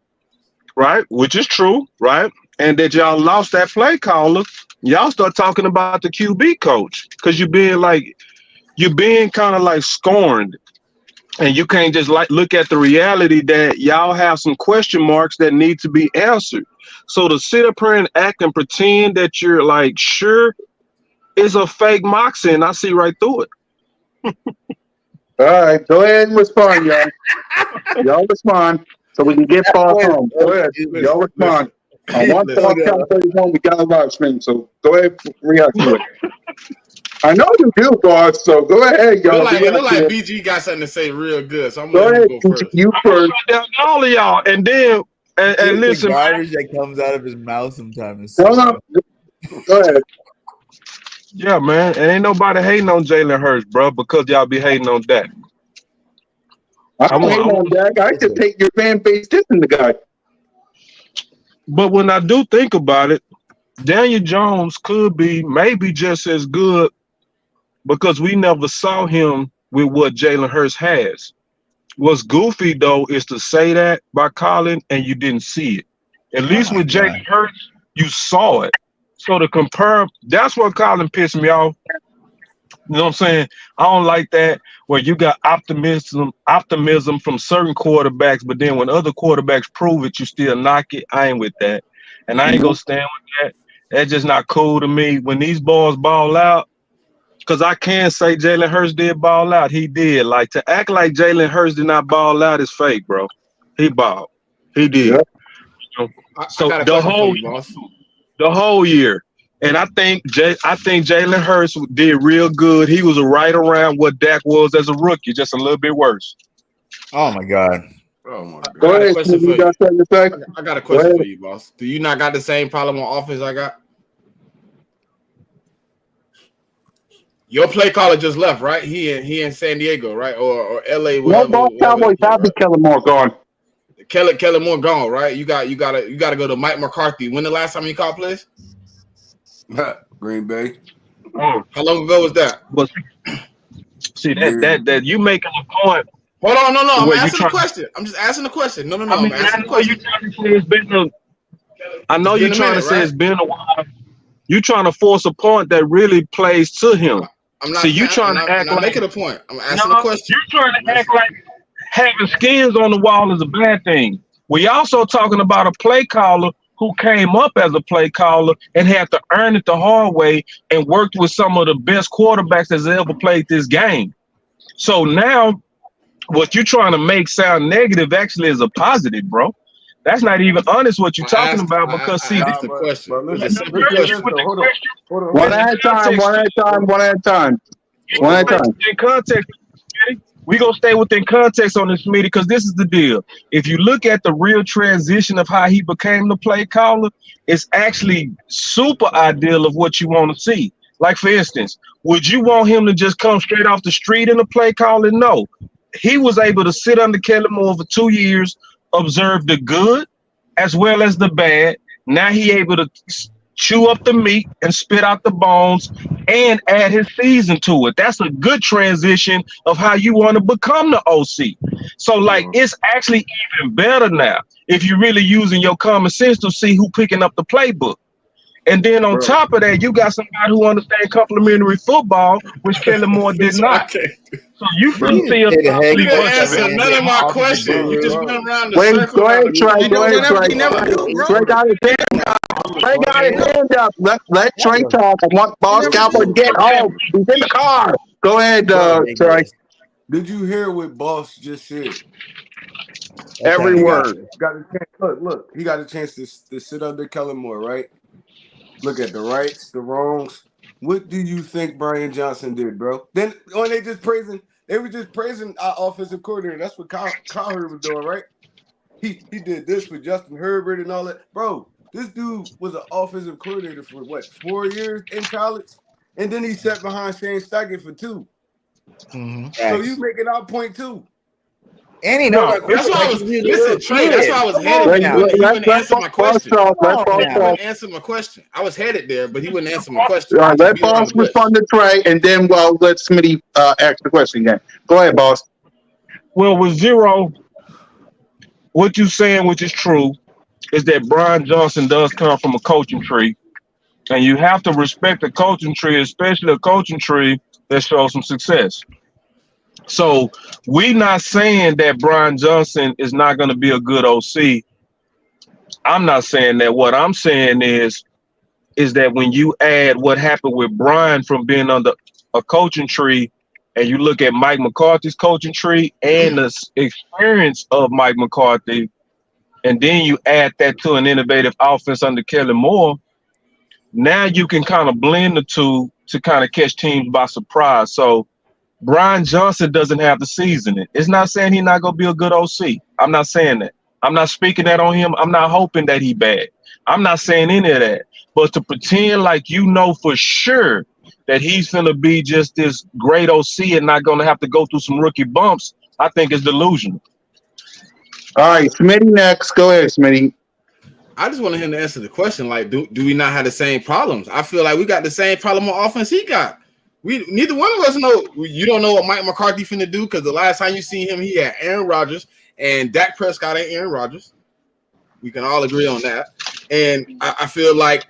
right? Which is true, right? And that y'all lost that play caller. Y'all start talking about the QB coach because you're being kind of like scorned. And you can't just like look at the reality that y'all have some question marks that need to be answered. So to sit up here and act and pretend that you're like sure is a fake moxie, and I see right through it. All right, go ahead and respond, y'all. Y'all respond so we can get Paul home. Go ahead, y'all respond. I want Paul count 31. We got a live stream, so go ahead and react to it. I know you do, boss. So go ahead, y'all. It look like BG got something to say real good. So I'm Go gonna ahead, go first. you first. All of y'all, and then and listen, the garbage that comes out of his mouth sometimes. Go ahead. yeah, man, and ain't nobody hating on Jalen Hurts, bro, because y'all be hating on Dak. I don't hate on Dak. I just hate your fan base dissing the guy. But when I do think about it, Daniel Jones could be maybe just as good because we never saw him with what Jalen Hurts has. What's goofy, though, is to say that by Colin and you didn't see it. At least with Jalen Hurts, you saw it. So to compare, that's what Colin pissed me off. You know what I'm saying? I don't like that where you got optimism from certain quarterbacks, but then when other quarterbacks prove it, you still knock it. I ain't with that. And I ain't gonna stand with that. That's just not cool to me. When these boys ball out, because I can say Jalen Hurts did ball out. He did. Like to act like Jalen Hurts did not ball out is fake, bro. He balled. He did. Yeah. So I got a question for you, boss. The whole year. And I think Jalen Hurts did real good. He was right around what Dak was as a rookie, just a little bit worse. Oh my God. Oh my God. Go I got ahead, a question for you got something to say? I got a question for you, boss. Do you not got the same problem on offense I got? Your play caller just left, right? He in San Diego, right? Or LA, No, whatever. boss Cowboys. Bobby Kellen Moore gone. Kellen Moore gone, right? You gotta go to Mike McCarthy. When the last time he called plays? Green Bay. Oh. How long ago was that? But see that you making a point. Hold on, no. I'm Wait, asking a question. I'm just asking a question. No. I mean, I'm asking I a know you question. trying to say it's been I know you're trying to say it's been a while. You trying to force a point that really plays to him. I'm not. See, you trying to act like making a point. I'm asking a question. You're trying to act like having skins on the wall is a bad thing. We also talking about a play caller who came up as a play caller and had to earn it the hard way and worked with some of the best quarterbacks that's ever played this game. So now what you're trying to make sound negative actually is a positive, bro. That's not even honest what you're talking about because see, that's the question. One It's a simple question. One at a time. In context, we gonna stay within context on this meeting because this is the deal. If you look at the real transition of how he became the play caller, it's actually super ideal of what you want to see. Like for instance, would you want him to just come straight off the street in the play calling? No, he was able to sit under Kellen Moore for 2 years, observe the good as well as the bad. Now he able to chew up the meat and spit out the bones and add his season to it. That's a good transition of how you want to become the OC. So, like, it's actually even better now if you're really using your common sense to see who picking up the playbook. And then on top of that, you got somebody who understands complementary football, which Kelly Moore did not. So you can see us. You didn't answer none of my questions. You just went around the Wait, circle. go ahead, Trey. Go ahead, Trey. He never do, bro. Trey got his hand up. Trey got his hand up. Let Trey talk. I want Boss Cowboy to get home. He's in the car. Go ahead, Trey. Did you hear what Boss just said? Every word. Got a chance, look, he got a chance to sit under Kellen Moore, right? Look at the rights, the wrongs. What do you think Brian Johnson did, bro? Then when they were just praising our offensive coordinator. That's what Cowherd was doing, right? He did this with Justin Herbert and all that. Bro, this dude was an offensive coordinator for what, 4 years in college? And then he sat behind Shane Steichen for 2. So you making our point too. And he knows that's why I was listen, Trey. That's why I was headed. He wouldn't answer my question. He wouldn't answer my question. I was headed there, but he wouldn't answer my question. All right, let Boss respond to Trey, and then let Smitty ask the question again. Go ahead, Boss. Well, with Zero, what you're saying, which is true, is that Brian Johnson does come from a coaching tree, and you have to respect the coaching tree, especially a coaching tree that shows some success. So we're not saying that Brian Johnson is not going to be a good OC. I'm not saying that. What I'm saying is that when you add what happened with Brian from being under a coaching tree, and you look at Mike McCarthy's coaching tree and the experience of Mike McCarthy, and then you add that to an innovative offense under Kelly Moore, now you can kind of blend the two to kind of catch teams by surprise. So Brian Johnson doesn't have the seasoning. It's not saying he's not going to be a good OC. I'm not saying that. I'm not speaking that on him. I'm not hoping that he bad. I'm not saying any of that. But to pretend like you know for sure that he's going to be just this great OC and not going to have to go through some rookie bumps, I think is delusional. All right, Smitty next. Go ahead, Smitty. I just wanted him to answer the question. Like, do we not have the same problems? I feel like we got the same problem on offense he got. We neither one of us know. You don't know what Mike McCarthy finna do because the last time you seen him, he had Aaron Rodgers and Dak Prescott ain't Aaron Rodgers. We can all agree on that. And I feel like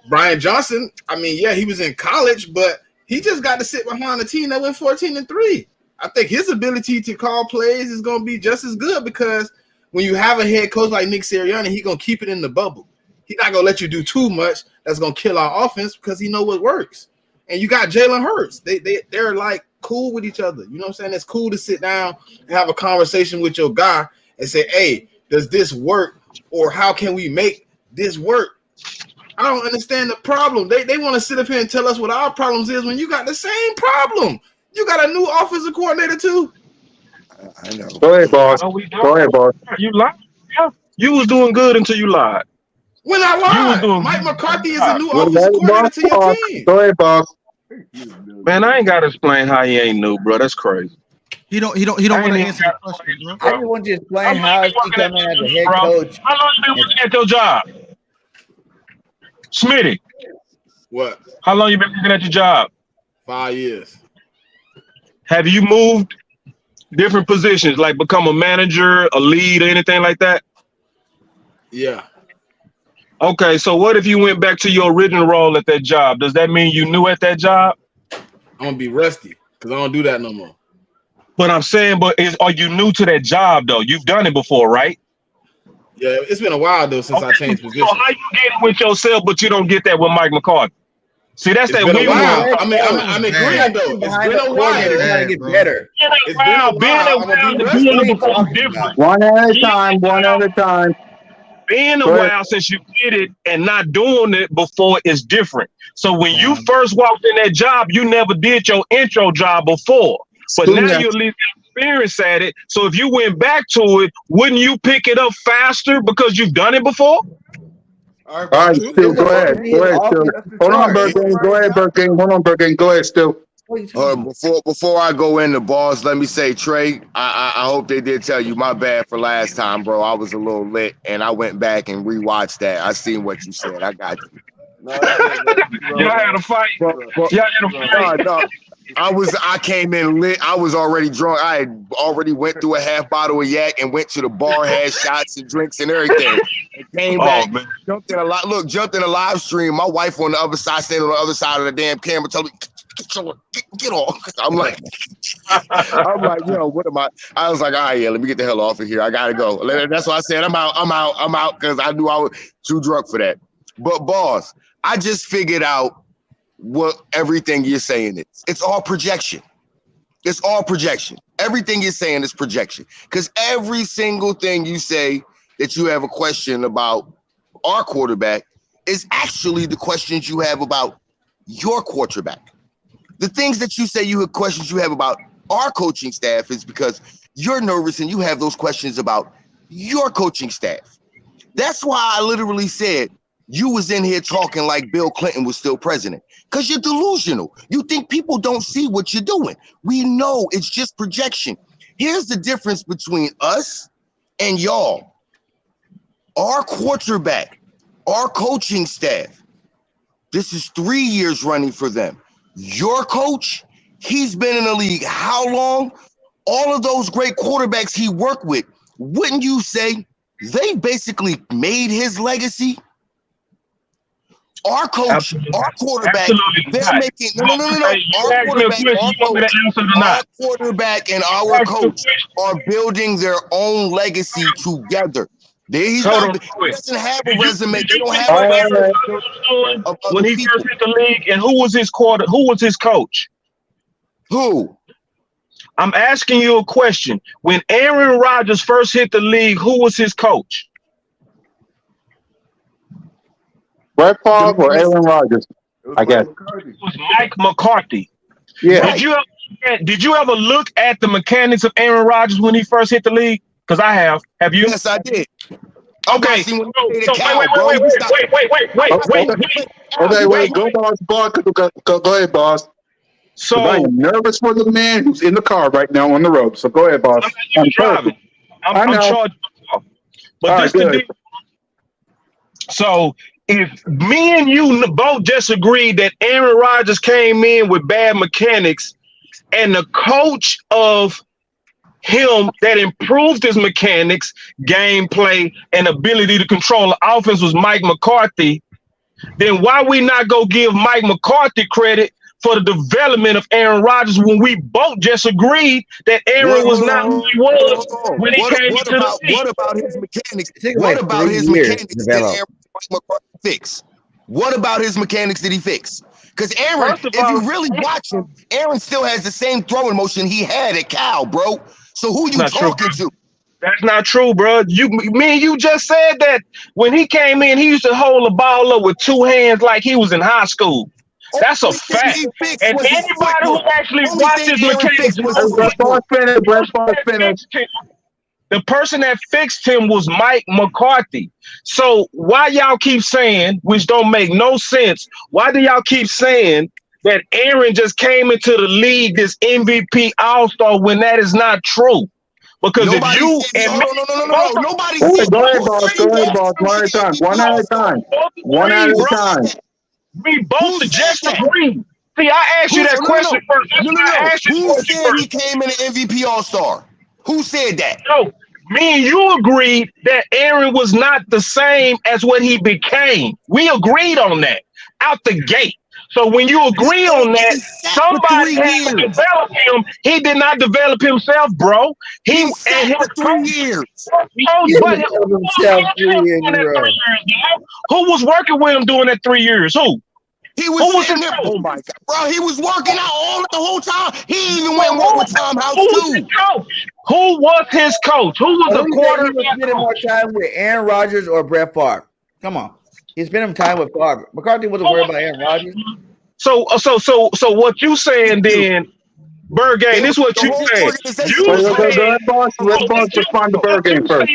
Brian Johnson, I mean, yeah, he was in college, but he just got to sit behind a team that went 14-3. I think his ability to call plays is going to be just as good because when you have a head coach like Nick Sirianni, he's going to keep it in the bubble. He's not going to let you do too much that's going to kill our offense because he know what works. And you got Jalen Hurts. They're like cool with each other. You know what I'm saying? It's cool to sit down and have a conversation with your guy and say, hey, does this work? Or how can we make this work? I don't understand the problem. They want to sit up here and tell us what our problems is when you got the same problem. You got a new offensive coordinator too. I know. Go ahead, Boss. Go ahead, Boss. You lied. Yeah. You was doing good until you lied. When I lied, Mike McCarthy is a new offensive coordinator to your team. Go ahead, Boss. Man, I ain't got to explain how he ain't new, bro. That's crazy. He don't want to answer the question, bro. I just want you to explain how he coming as a head coach. How long you been working at your job? Smitty. What? How long you been working at your job? 5 years. Have you moved different positions, like become a manager, a lead, or anything like that? Yeah. Okay, so what if you went back to your original role at that job? Does that mean you knew at that job? I'm gonna be rusty because I don't do that no more. But I'm saying, are you new to that job though? You've done it before, right? Yeah, it's been a while though since I changed position. So how you get it with yourself, but you don't get that with Mike McCarthy? See, that's it's that been weird. A while. I'm agreeing though. It's been a while. Trying to get better. It's been a while. Different. One at a time. One at a time. Being a while since you did it and not doing it before is different. So when you first walked in that job, you never did your intro job before. But now you're leaving experience at it. So if you went back to it, wouldn't you pick it up faster because you've done it before? All right, Stu, go ahead. Go ahead, Stu. Hold on, Burking. Go ahead, Burking. Hold on, Burking. Go ahead, Stu. Before I go into Boss, let me say, Trey, I hope they did tell you my bad for last time, bro. I was a little lit, and I went back and rewatched that. I seen what you said. I got you. No, it's good, man. Y'all had a fight. But, Y'all had a fight. no. I came in lit. I was already drunk. I had already went through a half bottle of yak and went to the bar, had shots and drinks and everything. And came back, man. jumped in a live stream. My wife on the other side, standing on the other side of the damn camera, told me, get off. I'm like, yo, what am I? I was like, all right, yeah, let me get the hell off of here. I gotta go. That's why I said I'm out, because I knew I was too drunk for that. But boss, I just figured out what everything you're saying is. It's all projection. It's all projection. Everything you're saying is projection. Because every single thing you say that you have a question about our quarterback is actually the questions you have about your quarterback. The things that you say you have questions you have about our coaching staff is because you're nervous and you have those questions about your coaching staff. That's why I literally said you was in here talking like Bill Clinton was still president, because you're delusional. You think people don't see what you're doing. We know it's just projection. Here's the difference between us and y'all. Our quarterback, our coaching staff, this is 3 years running for them. Your coach, he's been in the league how long? All of those great quarterbacks he worked with, wouldn't you say they basically made his legacy? Our coach, absolutely. Our quarterback, they're not making no. Our quarterback and our coach are building their own legacy together. He doesn't have a resume. They don't have a resume when he first hit the league. And who was his coach? Who? I'm asking you a question. When Aaron Rodgers first hit the league, who was his coach? Brett Favre or Aaron Rodgers? I guess it was Mike McCarthy. Yeah. Did you ever look at the mechanics of Aaron Rodgers when he first hit the league? Because I have. Have you? Yes, I did. Okay. Wait. Go, boss. Go ahead, boss. So I am nervous for the man who's in the car right now on the road. So go ahead, boss. I'm driving. I'm charged. But this the deal. So if me and you both just agreed that Aaron Rodgers came in with bad mechanics, and the coach of him that improved his mechanics, gameplay, and ability to control the offense was Mike McCarthy, then why we not go give Mike McCarthy credit for the development of Aaron Rodgers when we both just agreed that Aaron was not who he was when he came to the league? What about his mechanics? What about his mechanics did Aaron McCarthy fix? What about his mechanics did he fix? Because Aaron, if you really watch him, Aaron still has the same throwing motion he had at Cal, bro. So who you talking to? That's not true, bro. Me and you just said that when he came in, he used to hold the ball up with two hands like he was in high school. That's a fact. And anybody who actually watches mechanics, the person that fixed him was Mike McCarthy. So why y'all keep saying, which don't make no sense, why do y'all keep saying that Aaron just came into the league this MVP All-Star when that is not true? Because nobody if you said, and no, nobody said. Go ahead, boss. One at a time. One at a time. We both just agreed. See, I asked you that question first. Who said he came in an MVP All-Star? Who said that? No, me and you agreed that Aaron was not the same as what he became. We agreed on that out the gate. So when you agree on that, somebody had to develop him. He did not develop himself, bro. He sat for 3 years. Who was working with him during that 3 years? Who? He was sitting there. Oh my God, bro! He was working out the whole time. He even went and worked with Tom House too. Who was his coach? Who was the quarterback? He was spending more time with Aaron Rodgers or Brett Favre. Come on, he's spending time with Favre. McCarthy wasn't worried about Aaron Rodgers. So what you saying then, Bergay? This is what you saying. Let's find the Bergay first.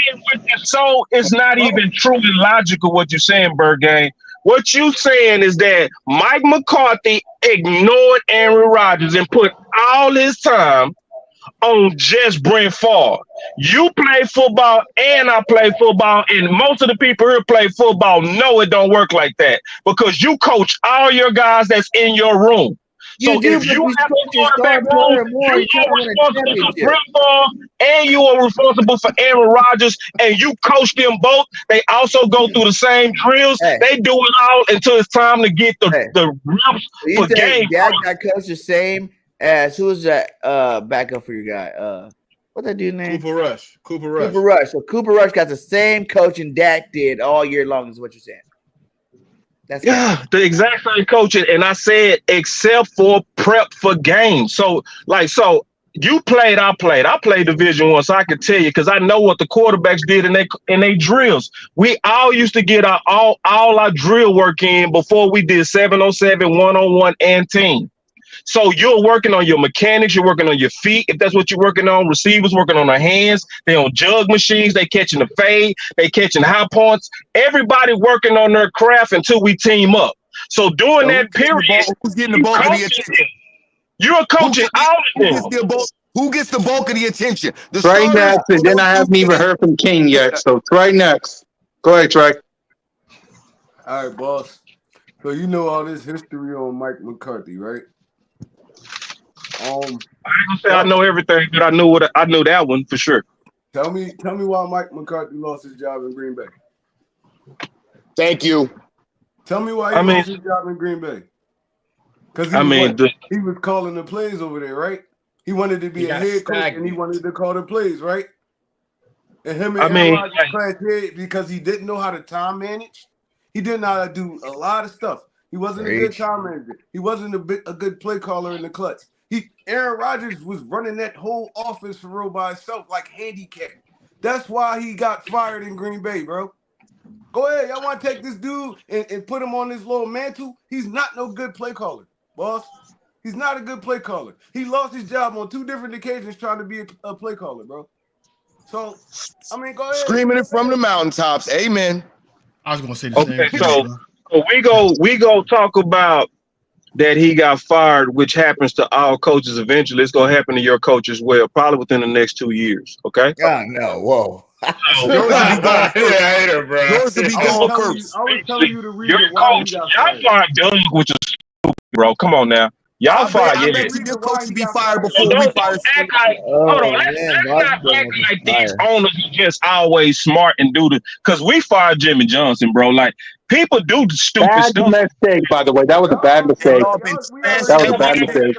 So it's not even truly logical what you're saying, Bergay. What you saying is that Mike McCarthy ignored Aaron Rodgers and put all his time on just Brent Favre. You play football and I play football, and most of the people here play football know it don't work like that because you coach all your guys that's in your room. So You do, if but you you have coach a your star quarterback room, player more. you You're trying are to win a responsible for championship. Brent Favre and you are responsible for Aaron Rodgers, and you coach them both. They also go through the same drills. Hey. They do it all until it's time to get the reps So you for think game. Dak got coached the same as who was that backup for your guy? What that dude name? Cooper Rush. Cooper Rush. So Cooper Rush got the same coaching Dak did all year long, is what you're saying. That's the exact same coaching, and I said except for prep for games. So you played, I played Division I, so I can tell you because I know what the quarterbacks did in they drills. We all used to get all our drill work in before we did 7-on-7, 1-on-1, and team. So you're working on your mechanics, you're working on your feet. If that's what you're working on, receivers working on their hands, they on jug machines, they catching the fade, they catching high points. Everybody working on their craft until we team up. So during that period, who's getting the bulk of the attention? You're coaching all of them. Who gets the bulk of the attention? The Trey starters, next, and then I haven't even heard from King yet. So Trey next. Go ahead, Trey. All right, boss. So you know all this history on Mike McCarthy, right? I ain't gonna say I know everything, but I knew that one for sure. Tell me why Mike McCarthy lost his job in Green Bay. Thank you. Tell me why he lost his job in Green Bay. Because he was calling the plays over there, right? He wanted to be a head coach and he wanted to call the plays, right? And him and Aaron Rodgers clashed head because he didn't know how to time manage. He didn't know how to do a lot of stuff. He wasn't a good time manager. He wasn't a good play caller in the clutch. Aaron Rodgers was running that whole offense for real by himself, like handicapped. That's why he got fired in Green Bay, bro. Go ahead. Y'all want to take this dude and put him on this little mantle? He's not no good play caller, boss. He's not a good play caller. He lost his job on 2 different occasions trying to be a play caller, bro. So, I mean, go ahead. Screaming it from the mountaintops. Amen. I was going to say the same thing. So we go talk about that he got fired, which happens to all coaches eventually. It's going to happen to your coach as well, probably within the next 2 years. Okay? Oh, no. Whoa. Hater, bro. Yours to be going first. I was telling you the reason why he got fired. Y'all fired Doug, which is stupid, bro. Come on now. Y'all fired I bet your coach would be fired before we fired. Act like, hold on, let's not act like these owners are just always smart and do the. Because we fired Jimmy Johnson, bro. Like people do the stupid stuff. Bad mistake, by the way. That was a bad mistake. That was a bad mistake.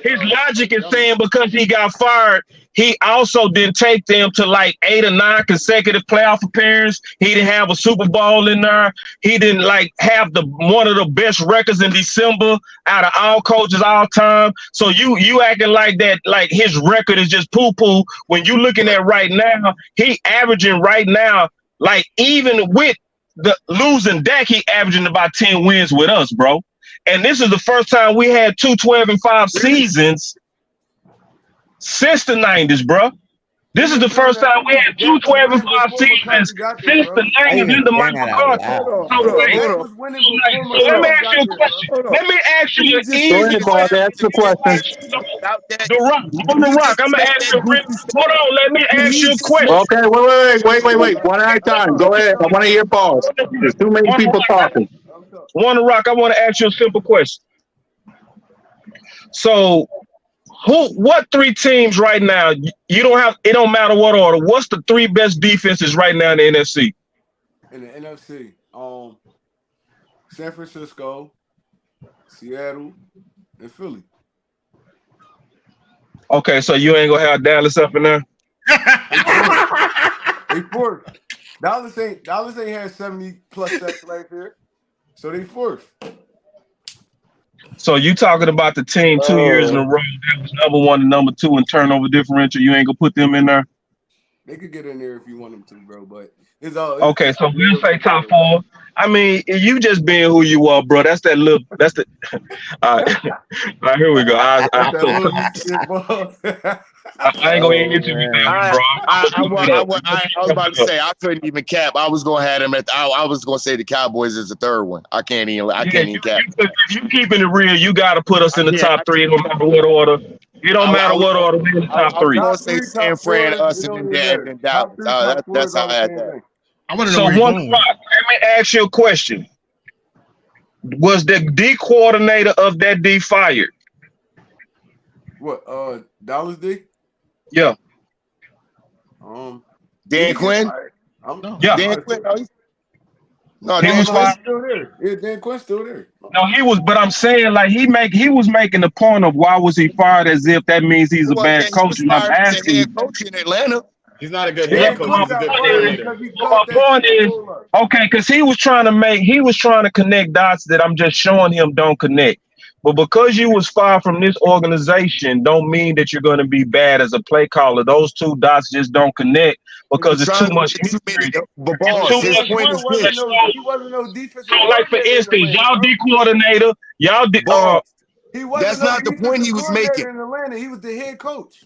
His logic is saying because he got fired, he also didn't take them to like 8 or 9 consecutive playoff appearances. He didn't have a Super Bowl in there. He didn't like have one of the best records in December out of all coaches all time. So you acting like that, like his record is just poo-poo when you looking at right now, he averaging right now, like even with the losing Dak, he averaging about 10 wins with us, bro. And this is the first time we had 2 12-5 seasons since the 90s, bro. This is the first time we had 2 12-5 seasons since the 90s in the Mike McCarthy. So let me ask you a question. Let me ask you an easy question. Ask the question. The Rock. I'm gonna ask you. Hold on. Let me ask you a question. Okay, wait. One at a time. Go ahead. I want to hear pause. There's too many people talking. Rock, I want to ask you a simple question. So, what 3 teams right now? You don't have. It don't matter what order. What's the 3 best defenses right now in the NFC? In the NFC, San Francisco, Seattle, and Philly. Okay, so you ain't gonna have Dallas up in there. They fourth. Dallas ain't had 70+ sacks right here, so they fourth. So you talking about the team 2 years in a row that was number 1 and number 2 in turnover differential? You ain't gonna put them in there? They could get in there if you want them to, bro. But it's all okay. So we'll say top 4. I mean, you just being who you are, bro. That's the. All right, here we go. I ain't gonna get you with that, bro. I was about to say I couldn't even cap. I was gonna have him at. I was gonna say the Cowboys is the 3rd one. I can't even cap. If you keeping it real, you got to put us in the top 3 no matter what order. It don't matter what order we in the top I was three. gonna Top say three, San top four, Fran, us, it and don't then even matter. Top Dallas. three, top four That's is how all I the had same that. thing. I want to know So where you're one going. rock. Let me ask you a question. Was the D coordinator of that D fired? What? Dallas D? Yeah. Did Dan he get Quinn? fired? No. Yeah. Dan Quinn? No, He Dan was No, Quinn. he's fired. still there. Yeah, Dan Quinn's still there. No, he was, but I'm saying like he was making the point of why was he fired as if that means he's a Well, yeah, bad he coach. was And I'm fired as a asking head you, coach in Atlanta. He's not a good well, head Dan coach. Quinn He's a got good fired my coordinator. because he my caught that point Super is, Bowl up. okay, because he was trying to connect dots that I'm just showing him don't connect. But because you was fired from this organization, don't mean that you're going to be bad as a play caller. Those two dots just don't connect He was because it's trying too to much get too many. history. But It's boss, too his Dan much point Quinn is this. he wasn't no So, defensive like for coordinator in instance, Atlanta, y'all bro. D coordinator, Boss, He wasn't that's no not the point defensive he was making. coordinator in Atlanta. He was the head coach.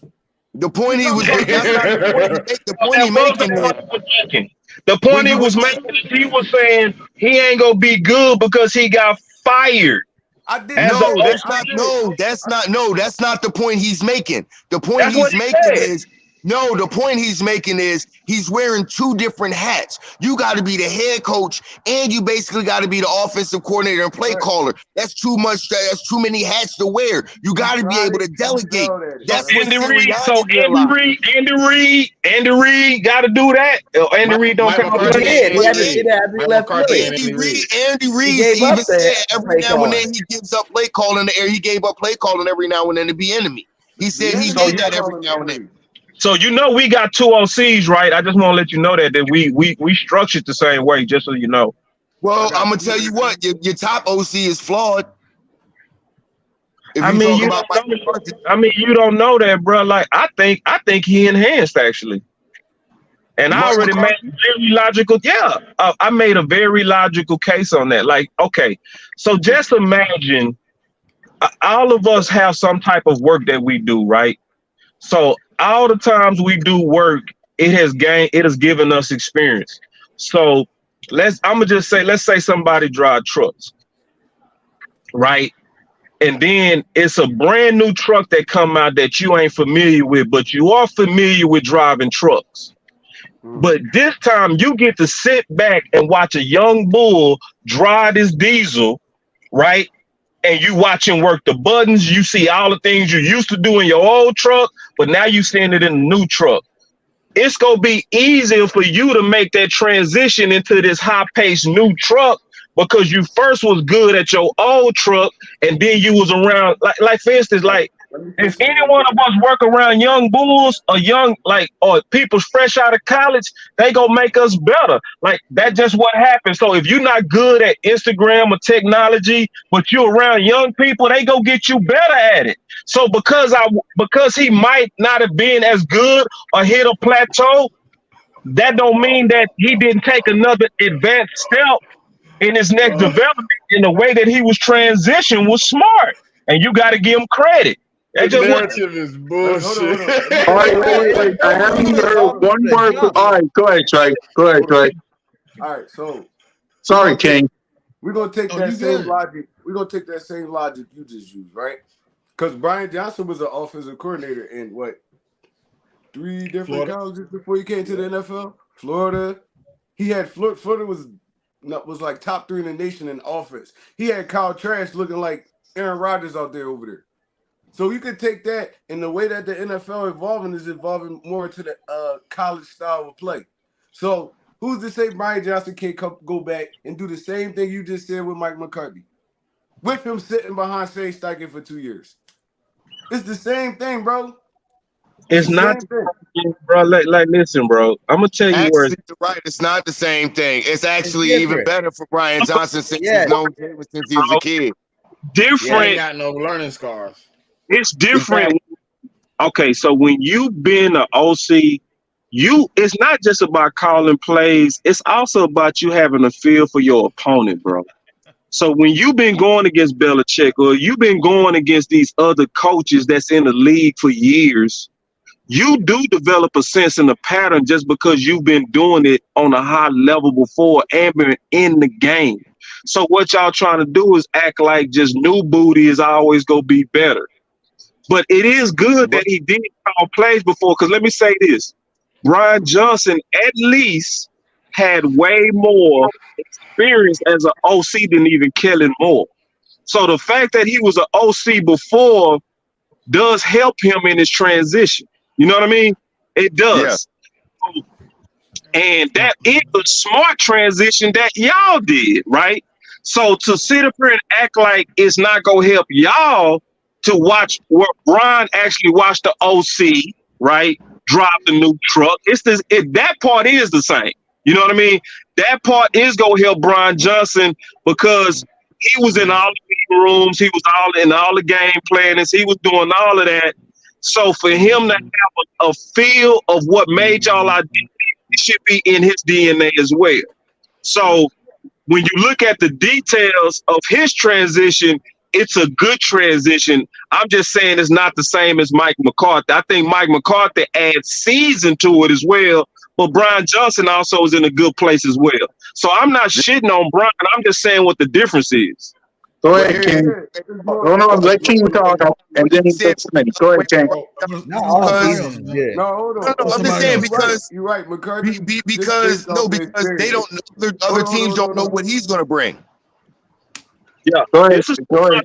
The What you point he talking was about? that's not the point he make. The point he that was the making is point he was making. The when point he you was making is he was saying he ain't gonna be good because he got fired I didn't as say a no, that. that's I not said that's not the point he's making. The point That's what he's he making said. is no, the point he's making is he's wearing two different hats. You got to be the head coach and you basically got to be the offensive coordinator and play right. caller. That's too much. That's too many hats to wear. You got to be able to He delegate. failed at it, So That's bro. what Sirianni Andy Reid got to do that. Andy Reid don't Mike come up He with McCarthy that. ain't did. He Andy had to. He Reid. had to Mike left McCarthy Philly. ain't Andy Reid. Andy He Reid's gave up even said the every play now and calling. then he gives up play calling the air. He gave up play calling every now and then to be enemy. He said he So did you that every now and then. so you know we got two OCs, right? I just want to let you know that we structured the same way, just so you know. Well, I'm gonna tell you what, your top OC is flawed. If I you mean, talk you about Mike don't know. McCarthy, I mean, you don't know that, bro. Like, I think he enhanced actually, and I Mike already made McCarthy. a very logical. Yeah, I made a very logical case on that. Like, okay, so just imagine all of us have some type of work that we do, right? So all the times we do work, it has given us experience. So I'm gonna just say, let's say somebody drive trucks, right? And then it's a brand new truck that come out that you ain't familiar with, but you are familiar with driving trucks. But this time you get to sit back and watch a young bull drive this diesel, right? And you watch him work the buttons. You see all the things you used to do in your old truck, but now you seeing it in a new truck. It's gonna be easier for you to make that transition into this high-paced new truck because you first was good at your old truck and then you was around like for instance, like if any one of us work around young bulls or or people fresh out of college, they gonna make us better. Like that's just what happens. So if you're not good at Instagram or technology, but you're around young people, they go get you better at it. So because he might not have been as good or hit a plateau, that don't mean that he didn't take another advanced step in his next development in the way that he was transitioned was smart. And you got to give him credit. The That just what narrative is bullshit. All right, wait. I haven't even heard one word. All right, go ahead, Trey. Go ahead, Trey. All right, so Sorry, King. we're gonna take Oh, that you same good. logic. We're gonna take that same logic you just used, right? Because Brian Johnson was an offensive coordinator in what 3 different Florida. colleges before he came to the NFL. Florida. He had Florida was like top 3 in the nation in offense. He had Kyle Trask looking like Aaron Rodgers out there over there. So you could take that, and the way that the NFL is evolving more to the college style of play. So who's to say Brian Johnson can't go back and do the same thing you just said with Mike McCarthy? With him sitting behind Shane Steichen for 2 years. It's the same thing, bro. it's the not, same thing. bro. Like, listen, bro. I'm gonna tell you where Actually, you're right. It's not the same thing. It's actually It's even different. better for Brian Johnson since Yeah. he's known him since he was a kid. He ain't different. got no learning scars. It's different. Exactly. Okay, so when you've been an OC, it's not just about calling plays. It's also about you having a feel for your opponent, bro. So when you've been going against Belichick or you've been going against these other coaches that's in the league for years, you do develop a sense and a pattern just because you've been doing it on a high level before and been in the game. So what y'all trying to do is act like just new booty is always gonna be better. But it is good that he did call plays before. Because let me say this: Brian Johnson at least had way more experience as an OC than even Kellen Moore. So the fact that he was an OC before does help him in his transition. You know what I mean? It Yeah. does. And that is a smart transition that y'all did, right? So to sit up here and act like it's not gonna help y'all to watch where Brian actually watched the OC, right? Drop the new truck. That part is the same. You know what I mean? That part is gonna help Brian Johnson because he was in all the meeting rooms, he was all in all the game plannings, he was doing all of that. So for him to have a feel of what made y'all identity, it should be in his DNA as well. So when you look at the details of his transition, it's a good transition. I'm just saying it's not the same as Mike McCarthy. I think Mike McCarthy adds season to it as well, but Brian Johnson also is in a good place as well. So I'm not shitting on Brian. I'm just saying what the difference is. Go ahead, King. No, let King talk, and then he gets me. Go ahead, King. Not all Because seasons, yeah. No, hold on. No, I'm just saying because You're right. McCarthy. because they don't know, other teams don't know what he's gonna bring. Yeah, Go ahead. It's a Go ahead.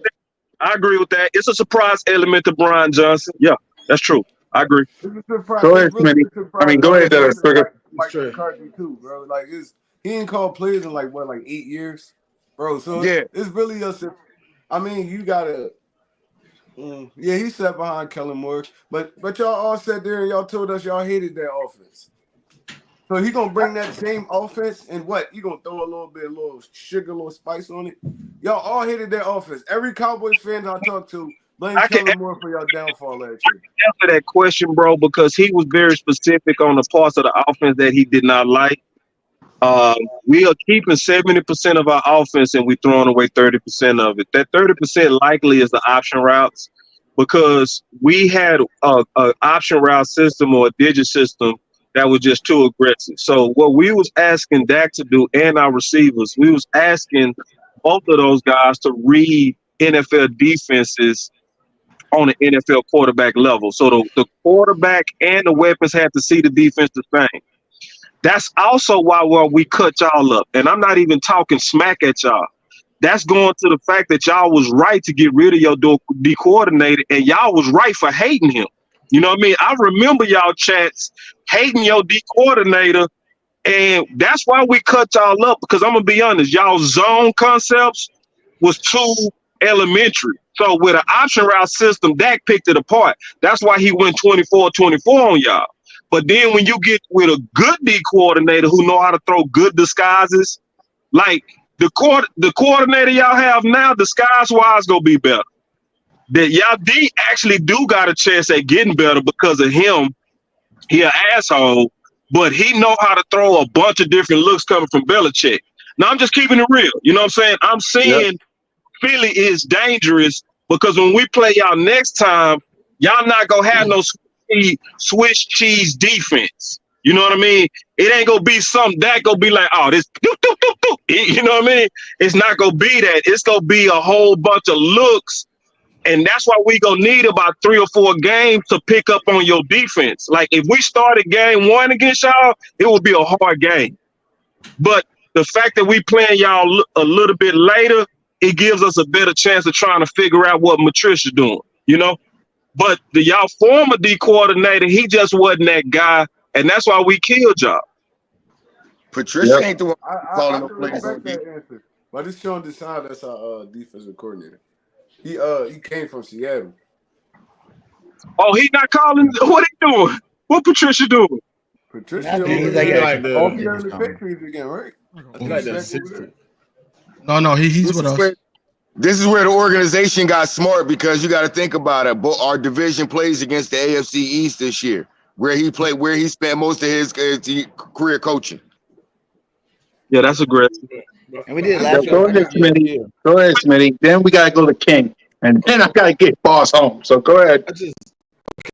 I agree with that. It's a surprise element to Brian Johnson. Yeah, that's true. I agree. It's a surprise. Go ahead, It's really Smitty. a surprise. I mean, go ahead, Trigger. Mike McCarthy too, bro. Like he ain't called plays in like 8 years, bro. So Yeah. it's really a. I mean, you gotta. Yeah, he sat behind Kellen Moore, but y'all all sat there and y'all told us y'all hated that offense. So he gonna bring that same offense and what? You gonna throw a little sugar, a little spice on it? Y'all all hated that offense. Every Cowboys fan I talked to blame Kellen Moore for y'all downfall last year. Answer that question, bro, because he was very specific on the parts of the offense that he did not like. We are keeping 70% of our offense and we're throwing away 30% of it. That 30% likely is the option routes because we had a option route system or a digit system that was just too aggressive. So what we was asking Dak to do and our receivers, we was asking both of those guys to read NFL defenses on an NFL quarterback level. So the quarterback and the weapons had to see the defense the same. That's also why we cut y'all up. And I'm not even talking smack at y'all. That's going to the fact that y'all was right to get rid of your D coordinator, and y'all was right for hating him. You know what I mean? I remember y'all chats hating your D coordinator, and that's why we cut y'all up, because I'm going to be honest, y'all zone concepts was too elementary. So with an option route system, Dak picked it apart. That's why he went 24-24 on y'all. But then when you get with a good D coordinator who know how to throw good disguises, like the coordinator y'all have now, disguise-wise, gonna be better. That y'all D actually do got a chance at getting better because of him. He an asshole, but he know how to throw a bunch of different looks coming from Belichick. Now, I'm just keeping it real. You know what I'm saying? I'm seeing Philly is dangerous because when we play y'all next time, y'all not gonna have no Swiss cheese defense. You know what I mean? It ain't gonna be something that gonna be like, oh, this, you know what I mean? It's not gonna be that. It's gonna be a whole bunch of looks, and that's why we gonna need about 3 or 4 games to pick up on your defense. Like if we started game 1 against y'all, it would be a hard game. But the fact that we playing y'all a little bit later, it gives us a better chance of trying to figure out what Matricia's doing, you know? But y'all former D coordinator, he just wasn't that guy, and that's why we killed y'all. Patricia ain't the one calling no plays on that answer. But it's Sean Deshaun, that's our defensive coordinator. He came from Seattle. Oh, he not calling? What he doing? What Patricia doing? Patricia He's like the Patriots again, right? Like the assistant. No, he's with us. This is where the organization got smart, because you got to think about it. But our division plays against the AFC East this year, where he spent most of his career coaching. Yeah, that's aggressive. And we did last year. Go ahead, Smitty. Go ahead, Smitty. Then we gotta go to King, and then I gotta get Boss home. So go ahead. Okay,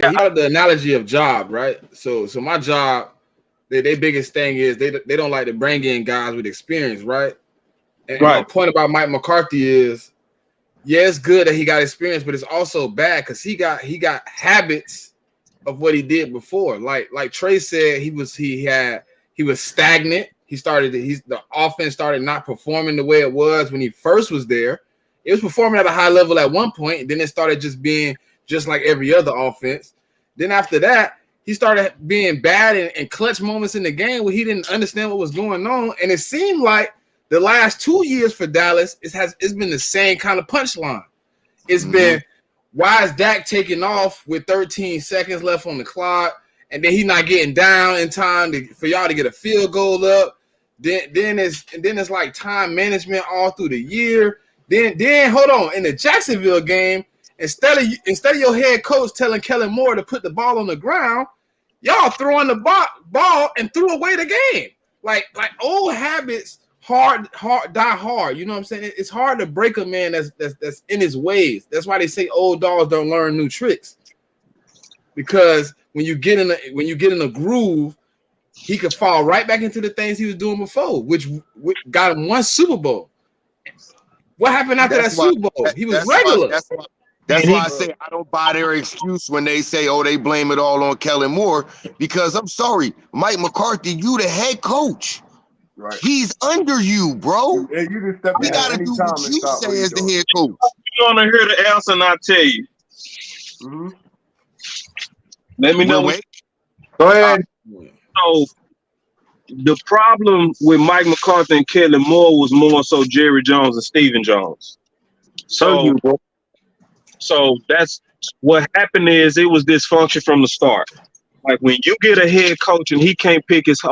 he had the analogy of job, right? So my job, their biggest thing is they don't like to bring in guys with experience, right? And my point about Mike McCarthy is yeah, it's good that he got experience, but it's also bad because he got habits of what he did before. Like Trey said, he was stagnant. The offense started not performing the way it was when he first was there. It was performing at a high level at one point, and then it started just being just like every other offense. Then after that, he started being bad in clutch moments in the game where he didn't understand what was going on. And it seemed like the last 2 years for Dallas, it's been the same kind of punchline. It's been, why is Dak taking off with 13 seconds left on the clock, and then he's not getting down in time for y'all to get a field goal up? Then it's like time management all through the year. Then hold on, in the Jacksonville game, instead of your head coach telling Kellen Moore to put the ball on the ground, y'all throwing the ball and threw away the game. Like old habits die hard. You know what I'm saying? It's hard to break a man that's in his ways. That's why they say old dogs don't learn new tricks. Because when you get in a groove, he could fall right back into the things he was doing before, which got him one Super Bowl. What happened after that Super Bowl? He was regular. That's why I say I don't buy their excuse when they say, oh, they blame it all on Kellen Moore, because I'm sorry, Mike McCarthy, you the head coach. Right. He's under you, bro. Yeah, you just step We got to do what you say as the head coach. You want to hear the answer and I'll tell you. Mm-hmm. Let me know. Go ahead. So the problem with Mike McCarthy and Kellen Moore was more so Jerry Jones and Stephen Jones. So that's what happened is it was dysfunction from the start. Like when you get a head coach and he can't pick his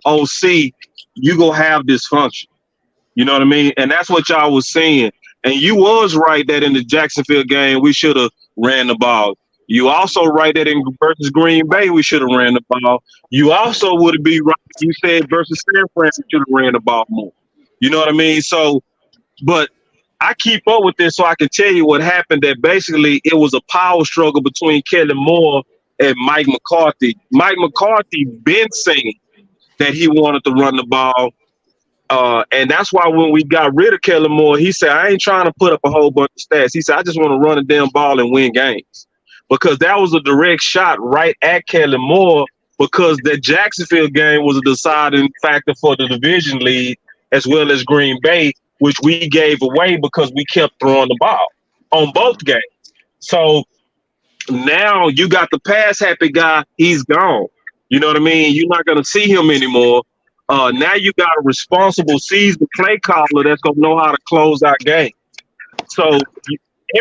OC, you gonna have dysfunction. You know what I mean? And that's what y'all was saying. And you was right that in the Jacksonville game we should have ran the ball. You also right that in versus Green Bay we should have ran the ball. You also would be right if you said versus San Fran we should have ran the ball more. You know what I mean? So, but I keep up with this so I can tell you what happened. That basically it was a power struggle between Kellen Moore and Mike McCarthy. Mike McCarthy been saying that he wanted to run the ball. And that's why when we got rid of Kellen Moore, he said, I ain't trying to put up a whole bunch of stats. He said, I just want to run a damn ball and win games. Because that was a direct shot right at Kellen Moore, because the Jacksonville game was a deciding factor for the division lead as well as Green Bay, which we gave away because we kept throwing the ball on both games. So now you got the pass happy guy, he's gone. You know what I mean? You're not going to see him anymore. Now you got a responsible seasoned play caller that's going to know how to close out games. So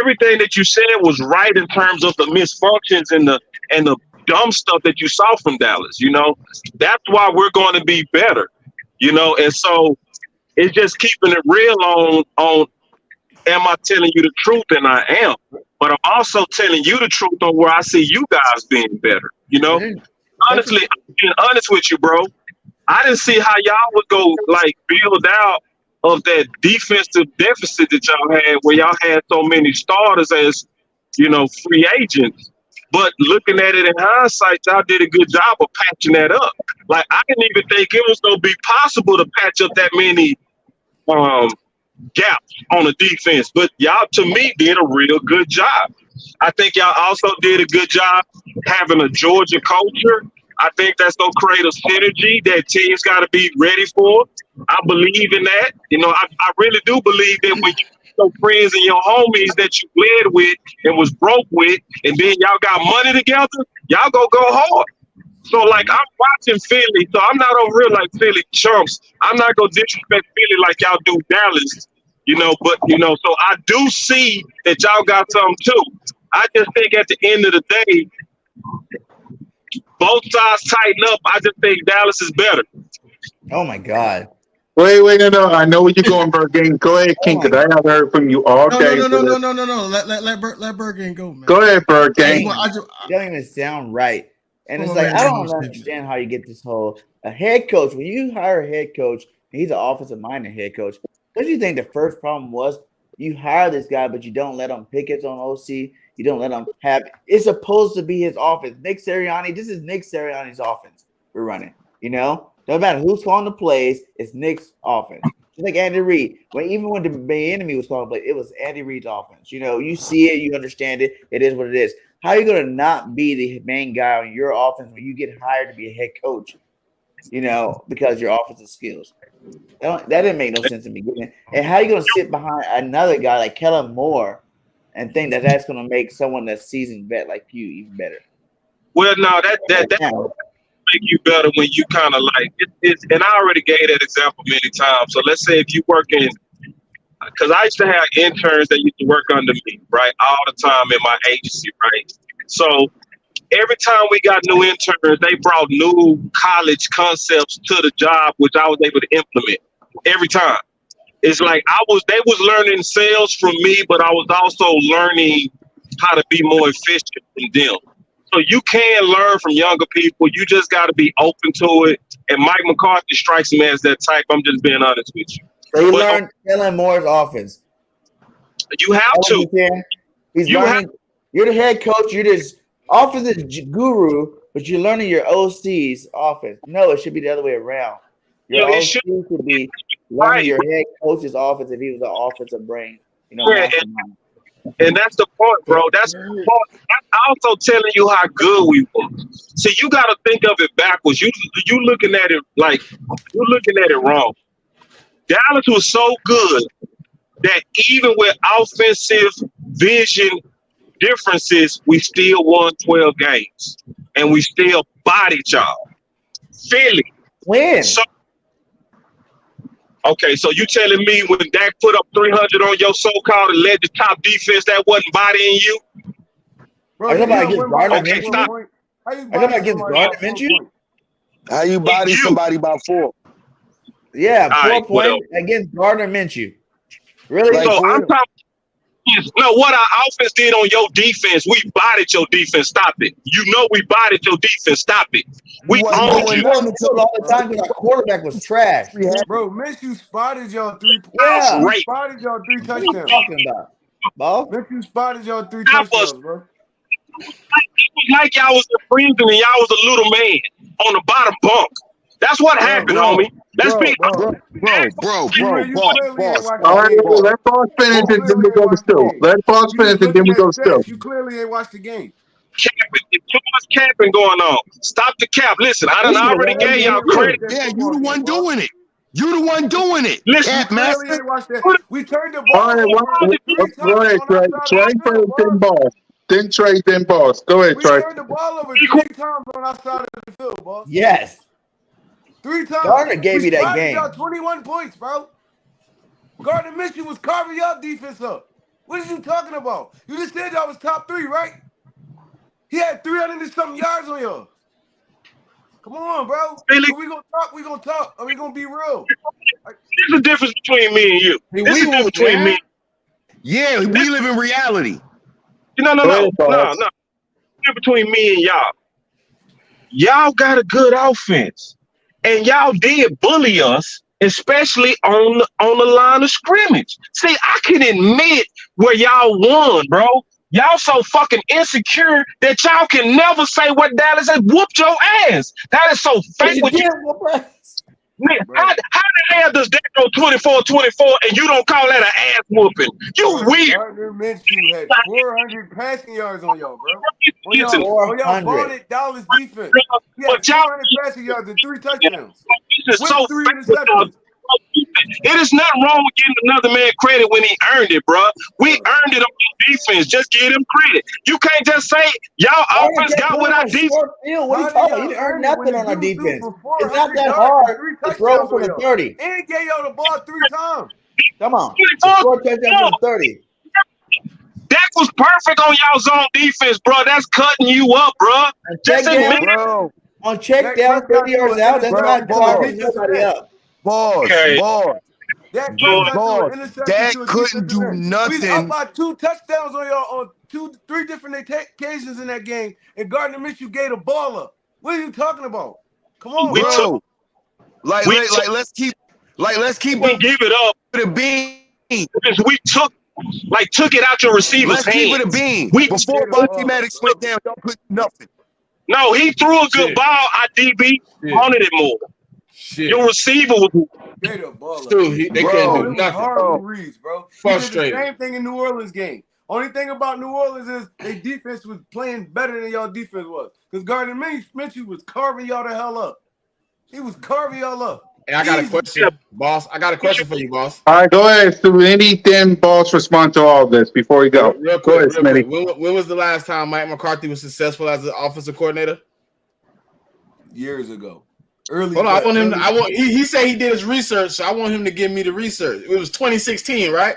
everything that you said was right in terms of the misfunctions and the dumb stuff that you saw from Dallas. You know, that's why we're going to be better. You know, and so it's just keeping it real on. Am I telling you the truth? And I am, but I'm also telling you the truth on where I see you guys being better. You know, honestly, I'm being honest with you, bro. I didn't see how y'all would go like build out of that defensive deficit that y'all had, where y'all had so many starters as, you know, free agents. But looking at it in hindsight, y'all did a good job of patching that up. Like, I didn't even think it was going to be possible to patch up that many gaps on the defense. But y'all, to me, did a real good job. I think y'all also did a good job having a Georgia culture. I think that's going to create a synergy that teams got to be ready for. I believe in that. You know, I really do believe that when you your friends and your homies that you bled with and was broke with, and then y'all got money together, y'all go hard. So, like, I'm watching Philly, so I'm not over here like Philly chumps. I'm not going to disrespect Philly like y'all do Dallas, you know, but, you know, so I do see that y'all got something too. I just think at the end of the day, both sides tighten up. I just think Dallas is better. Oh, my God. Wait, no. I know where you're going, Bergane. Go ahead, King, because I haven't heard from you all day. No. Let Bergane go, man. Go ahead, Bergane. You don't even sound right. And it's like, I don't understand how you get this whole a head coach. When you hire a head coach, he's an offensive-minded head coach. Don't you think the first problem was you hire this guy, but you don't let him pick his own OC? You don't let him have – it's supposed to be his offense. Nick Sirianni, this is Nick Sirianni's offense we're running, you know? No matter who's calling the plays, it's Nick's offense. Just like Andy Reid. Even when the enemy was calling, but it was Andy Reid's offense. You see it, you understand it. It is what it is. How are you going to not be the main guy on your offense when you get hired to be a head coach? Because your offensive skills. That didn't make no sense to me. And how are you going to sit behind another guy like Kellen Moore and think that that's going to make someone that's seasoned vet like you even better? Well, no, that make you better when you kind of like it. And I already gave that example many times. So let's say if you work in, because I used to have interns that used to work under me, right, all the time in my agency, right. So every time we got new interns, they brought new college concepts to the job, which I was able to implement every time. It's like they was learning sales from me, but I was also learning how to be more efficient than them. So you can learn from younger people. You just got to be open to it. And Mike McCarthy strikes me as that type. I'm just being honest with you. So you learned Kellen Moore's offense. You have to. He's learning. You're the head coach. You're this offensive guru, but you're learning your OC's offense. No, it should be the other way around. Your OC should be learning your head coach's offense if he was an offensive brain. And that's the point, bro. That's the point. I'm also telling you how good we were. So you got to think of it backwards. You looking at it like you're looking at it wrong. Dallas was so good that even with offensive vision differences, we still won 12 games, and we still bodied y'all. Philly. When? Okay, so you telling me when Dak put up 300 on your so-called alleged top defense that wasn't bodying you? Bro, okay, stop. How you body somebody by 4? Yeah, 4 points against Gardner Minshew. Really? So I'm talking. No, what our offense did on your defense, we bodied your defense. Stop it. We bodied your defense. Stop it. We owned you. All the time because our quarterback was trash. Bro, Minshew spotted y'all 3 points. Yeah. He spotted y'all 3 touchdowns. What are you talking about, Bo? Minshew spotted y'all 3 touchdowns, bro. It was like y'all was a freezing and y'all was a little man on the bottom bunk. That's what happened, homie. Let's be bro. All right, let Boss finish it, then we go to Stu. Let Boss finish it, then we go to Stu. You clearly ain't watched the game. Capping. There's too much capping going on. Stop the cap. Listen, I already gave y'all credit. Yeah, you the one doing it. You the one doing it. Listen, you clearly ain't watched that. We turned the ball over 3 times. Go ahead, Trey. Trey first, then Boss. Then Trey, then Boss. Go ahead, Trey. We turned the ball over 3 times on our side of the field, boss. Yes. 3 times. Gardner gave you that game. Y'all 21 points, bro. Gardner Minshew was carving y'all defense up. What are you talking about? You just said y'all was top 3, right? He had 300 and something yards on y'all. Come on, bro. Really? If we gonna talk, we gonna talk. Are we gonna be real? There's a difference between me and you. There's a difference between me. Yeah, we live in reality. No. Between me and y'all. Y'all got a good offense. And y'all did bully us, especially on the line of scrimmage. See, I can admit where y'all won, bro. Y'all so fucking insecure that y'all can never say what Dallas has whooped your ass. That is so fake. How the hell does that go 24-24 and you don't call that an ass whooping? You weird. Gardner Minshew had 400 passing yards on y'all, bro. On y'all vaunted Dallas defense. He had 400 passing yards and 3 touchdowns. With 3 interceptions. It is not wrong with giving another man credit when he earned it, bro. We earned it on defense. Just give him credit. You can't just say y'all offense got what our defense. What are you talking? You didn't earn nothing on our defense. It's not that hard to throw for the 30. And gave y'all the ball 3 times. Come on. 4 touchdowns on 30. That was perfect on y'all zone defense, bro. That's cutting you up, bro. Just admit it. On check down, 30 yards out, that's not carving nobody up. Boss. That couldn't do nothing. We up by 2 touchdowns on y'all on 3 different occasions in that game, and Gardner Minshew gave the ball up. What are you talking about? Come on, bro. Let's keep we give it up with a bean. Because we took it out your receiver's hands. Let's keep it a bean. Before Monty Maddox went down, y'all couldn't do nothing. No, he threw a good ball. Our DB wanted it more. Your receiver was They the baller. Stu, they couldn't do It was nothing. horrible reads, bro. He did the Frustrated. same thing in New Orleans game. Only thing about New Orleans is their defense was playing better than y'all defense was. Because Gardner Minshew was carving y'all the hell up. He was carving y'all up. Hey, I got a question, boss. I got a question for you, boss. All right, go ahead, Stu. Anything, boss, respond to all this before we go. Real Go ahead, quick, real Smitty. quick. When was the last time Mike McCarthy was successful as an offensive coordinator? Years ago. Early. Hold on, I want him. He said he did his research, so I want him to give me the research. It was 2016, right?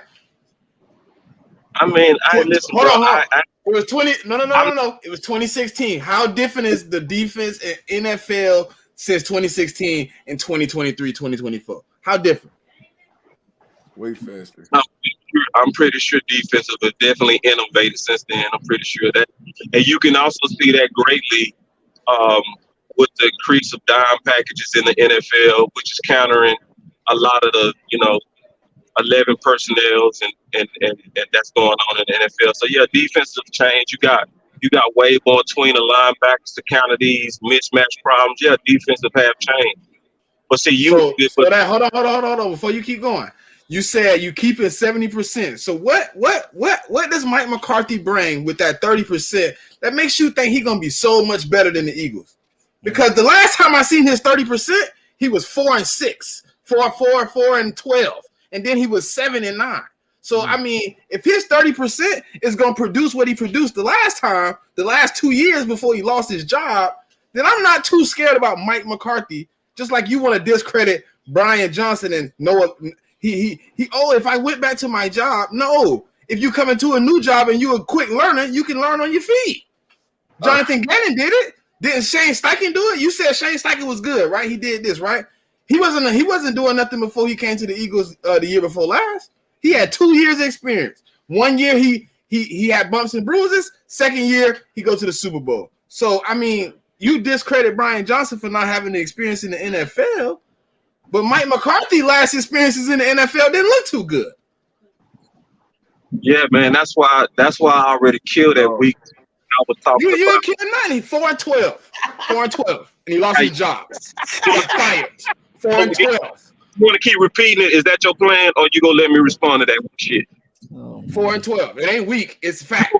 I mean, I listen, Hold bro. on. It was 20. No. It was 2016. How different is the defense in NFL since 2016 and 2023, 2024? How different? Way faster. I'm pretty sure defenses have definitely innovated since then. I'm pretty sure that, and you can also see that greatly with the increase of dime packages in the NFL, which is countering a lot of the 11 personnels and that's going on in the NFL. So yeah, defensive change. You got way more between the linebackers to counter these mismatch problems. Yeah, defensive have changed. But see, hold on. Before you keep going, you said you keep it 70%. So what does Mike McCarthy bring with that 30% that makes you think he's gonna be so much better than the Eagles? Because the last time I seen his 30%, he was 4-6, 4-12, and then he was 7-9. So I mean, if his 30% is gonna produce what he produced the last 2 years before he lost his job, then I'm not too scared about Mike McCarthy. Just like you want to discredit Brian Johnson and Noah, if I went back to my job, no. If you come into a new job and you're a quick learner, you can learn on your feet. Jonathan Gannon did it. Didn't Shane Steichen do it? You said Shane Steichen was good, right? He did this, right? He wasn't doing nothing before he came to the Eagles the year before last. He had 2 years experience. 1 year he had bumps and bruises. Second year he goes to the Super Bowl. So I mean, you discredit Brian Johnson for not having the experience in the NFL, but Mike McCarthy last experiences in the NFL didn't look too good. Yeah, man, that's why I already killed that week. I was talking you about. You killed 90, 4-12, and he lost his job. He got fired. 4-12. You want to keep repeating it? Is that your plan, or you gonna let me respond to that shit? 4-12. It ain't weak. It's fact.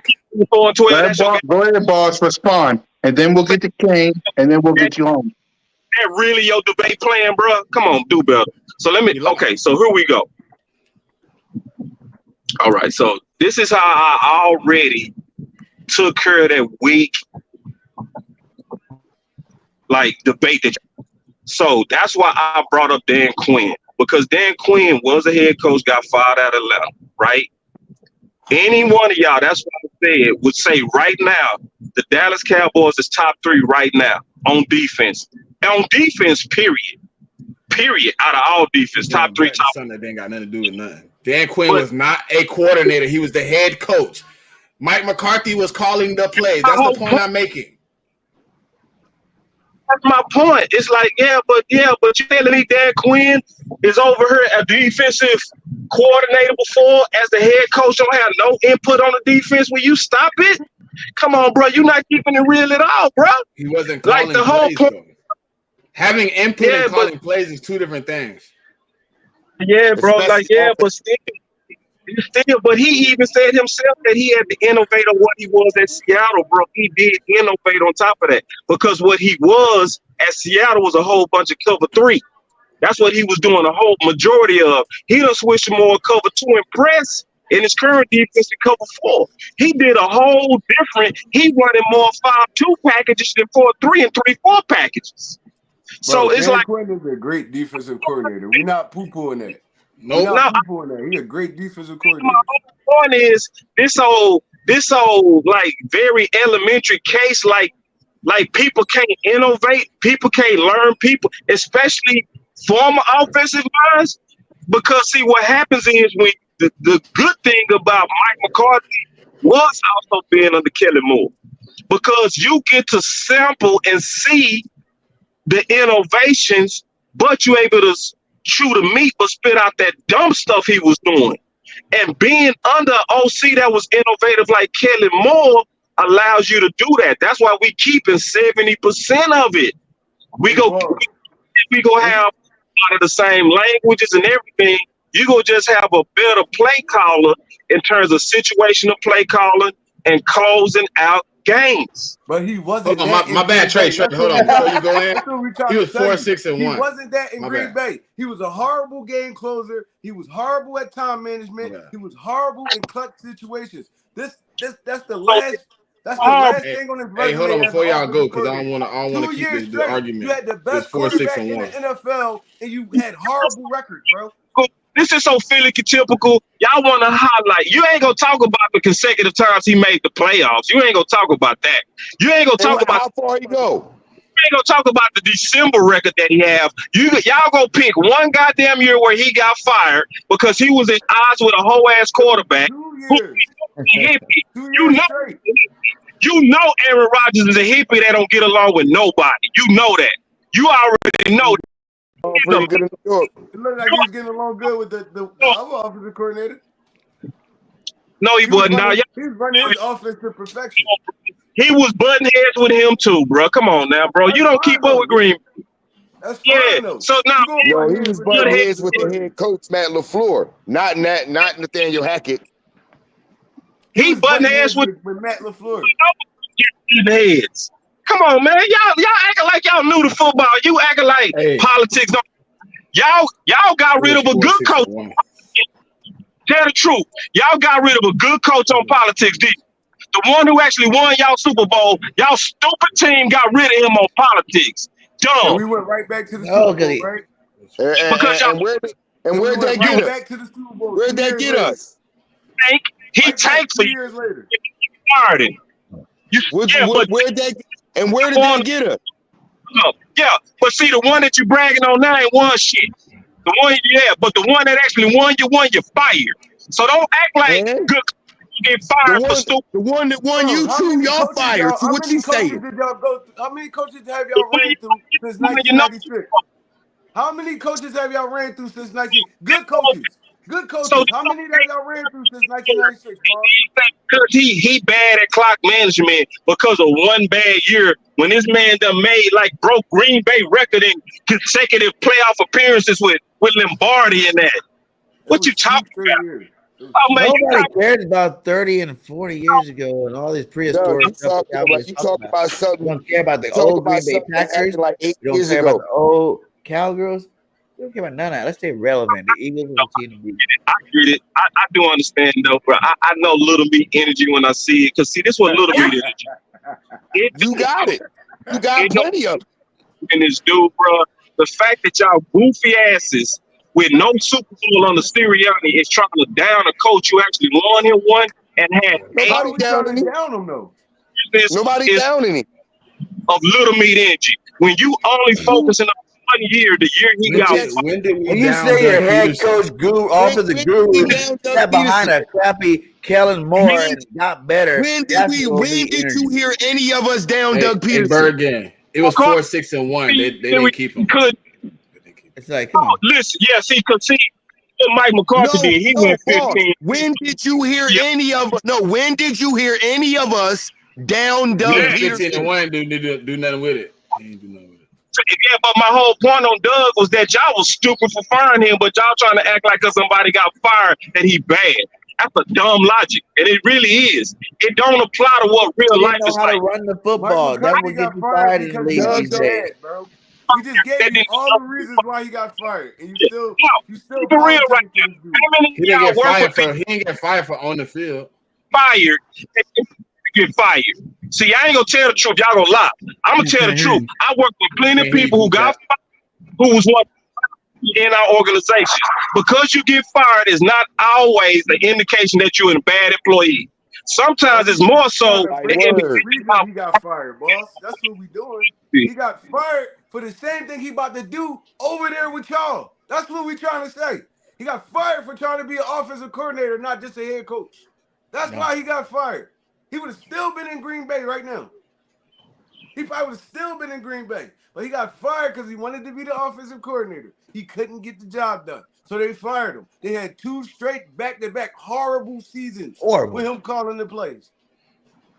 4-12. Go ahead, boss. Respond, and then we'll get to Kane, and then we'll get you home. That really your debate plan, bro? Come on, do better. So okay, so here we go. All right, so this is how I already took care of that weak, debate. So that's why I brought up Dan Quinn, because Dan Quinn was a head coach, got fired out of Atlanta, right? Any one of y'all, that's what I said, would say right now, the Dallas Cowboys is top 3 right now on defense. On defense, period, out of all defense, top 3, top. Something that ain't got nothing to do with nothing. Dan Quinn was not a coordinator. He was the head coach. Mike McCarthy was calling the plays. That's the point I'm making. That's my point. It's like, but you telling me Dan Quinn is over here a defensive coordinator before as the head coach don't have no input on the defense? Will you stop it? Come on, bro. You're not keeping it real at all, bro. He wasn't calling the whole plays, point. though. Having input and calling plays is two different things. Yeah, bro. But he even said himself that he had to innovate on what he was at Seattle, bro. He did innovate on top of that, because what he was at Seattle was a whole bunch of cover 3. That's what he was doing a whole majority of. He done switched to more cover 2 and press in his current defense to cover 4. He did a whole different. He running more 5-2 packages than 4-3 and 3-4 packages. Bro, so it's Dan like Quinn is a great defensive coordinator. We're not poo-pooing that. Nope. He's a great defensive coordinator. My point is this whole like very elementary case, like people can't innovate, people can't learn, people, especially former offensive lines, because see what happens is when the good thing about Mike McCarthy was also being under Kelly Moore, because you get to sample and see the innovations, but you're able to chew the meat but spit out that dumb stuff he was doing. And being under OC that was innovative like Kelly Moore allows you to do that. That's why we keeping 70% of it. We go have lot of the same languages and everything. You gonna just have a better play caller in terms of situational play calling and closing out games. But he wasn't Hold on, that in my bad, Green Trey. Bay. That's Hold what on, we before trying you to- go in, That's what we trying he to was tell you. 4-6-1. He wasn't that in My Green bad. Bay. He was a horrible game closer. He was horrible at time management. My bad. He was horrible in clutch situations. That's the So last. That's the horrible. last Hey, thing on his hey, hold resume on as an before y'all go, offensive because I don't coordinator. want to 2 keep years the straight, argument. you had the It's best 4-6 quarterback in the 1. NFL, and you had horrible records, bro. This is so Philly typical. Y'all want to highlight. You ain't gonna talk about the consecutive times he made the playoffs. You ain't gonna talk about that. You ain't gonna talk about. How far he go? You ain't gonna talk about the December record that he have. Y'all go pick one goddamn year where he got fired because he was at odds with a whole ass quarterback. 2 years. Hippie. 2 You years know, straight. Aaron Rodgers is a hippie that don't get along with nobody. You know that. You already know. Oh, pretty good in New York. It looked like he was getting along good with the other offensive coordinator. No, he wasn't. Now, He was running his offense to perfection. he was butting heads with him too, bro. Come on now, bro. That's You don't fine, keep up though. with Green. That's Yeah. fine though. So now, You gonna No, butt he heads was with butting the heads with the head coach Matt LaFleur, not Nathaniel Hackett. he was butting heads with Matt LaFleur. heads. Come on, man. Y'all acting like y'all knew the football. You acting like Hey, politics. Y'all got it rid was of a good 4-6 coach. 1. Tell the truth. Y'all got rid of a good coach on politics, did you? The one who actually won y'all Super Bowl, y'all stupid team got rid of him on politics. And Dumb. we went right back to the No, Super Bowl, because right? Because y'all And where'd And we that went get right us? back to the Super Bowl. Where'd 2 that years get later. us? tank. He Right back tanked for 2 you. years later. Fired him. But Where did that get us? yeah, but see, the one that you bragging on now ain't won shit. The one, but the one that actually won, you fired. So don't act like Man, good get fired for stupid. the one that won Bro, you two, y'all fired. So how what many you coaches saying? did y'all go through? How many coaches have y'all ran through since You know, 1996? How many coaches have y'all ran through since 19? Good coaches. Good so coaches. How many have y'all ran through since 1996, boss? because he bad at clock management because of one bad year when this man done made broke Green Bay record in consecutive playoff appearances with Lombardi and that. What you talking about? Years. Oh man, you nobody talking cared about 30 and 40 years ago and all this No, prehistoric you stuff. talking about something. You don't care about the You talking old about Green Bay something that Packers. happened like 8 You don't years care ago. about the old Cowgirls. You don't care about none of that. Let's stay relevant. The Eagles are the team to beat. I get it. I do understand though, bro. I know Little Meat energy when I see it. Cause see, this was Little Meat energy. You got it. You got It don't plenty of it. in this dude, bro. The fact that y'all goofy asses with no Super Bowl on the Sirianni is trying to down a coach who actually won him one and had How are Nobody we down trying in to it. down them though? Nobody is down in it. of Little Meat energy. When you only focusing on 1 year, the year he got When did we When you down say your Doug head Peterson? coach guru, When offensive did guru, we down Doug sat behind Peterson? a crappy Kellen Moore When- and got better. When did That's we? Little When Meat did energy. you hear any of us down Doug Hey, Peterson? Bergen. It was 4-6 1. They didn't keep him. It's like, come on. Listen, yeah, see, because what Mike McCarthy No, did, he no, went boss. 15. When did you hear any of us? No, when did you hear any of us down He Doug went 15 Peterson? 1. Do nothing with it. He ain't do nothing with it. Yeah, but my whole point on Doug was that y'all was stupid for firing him, but y'all trying to act like 'cause somebody got fired that he bad. That's a dumb logic, and it really is. It don't apply to what He real didn't life know is how to like. run the football. Mike That's McCarthy what gets got you fired fired in the because he league was these Doug- days. bad, bro. We just gave you all the reasons why he got fired, and you still For real, right politicking now. for this dude. How many He didn't y'all get work fired with for. He didn't get fired for on the field. fired? Get fired. See, I ain't gonna tell the truth. Y'all gonna lie. I'm gonna tell the truth. I work with plenty of people who got fired, who was one in our organization. Because you get fired is not always the indication that you're a bad employee. Sometimes it's more so Like the word. indication He got fired, boss. That's what we doing. He got fired for the same thing he about to do over there with y'all. That's what we trying to say. He got fired for trying to be an offensive coordinator, not just a head coach. That's why he got fired. He would have still been in Green Bay right now. He probably would have still been in Green Bay. But he got fired because he wanted to be the offensive coordinator. He couldn't get the job done. So they fired him. They had 2 straight back-to-back horrible seasons with him calling the plays.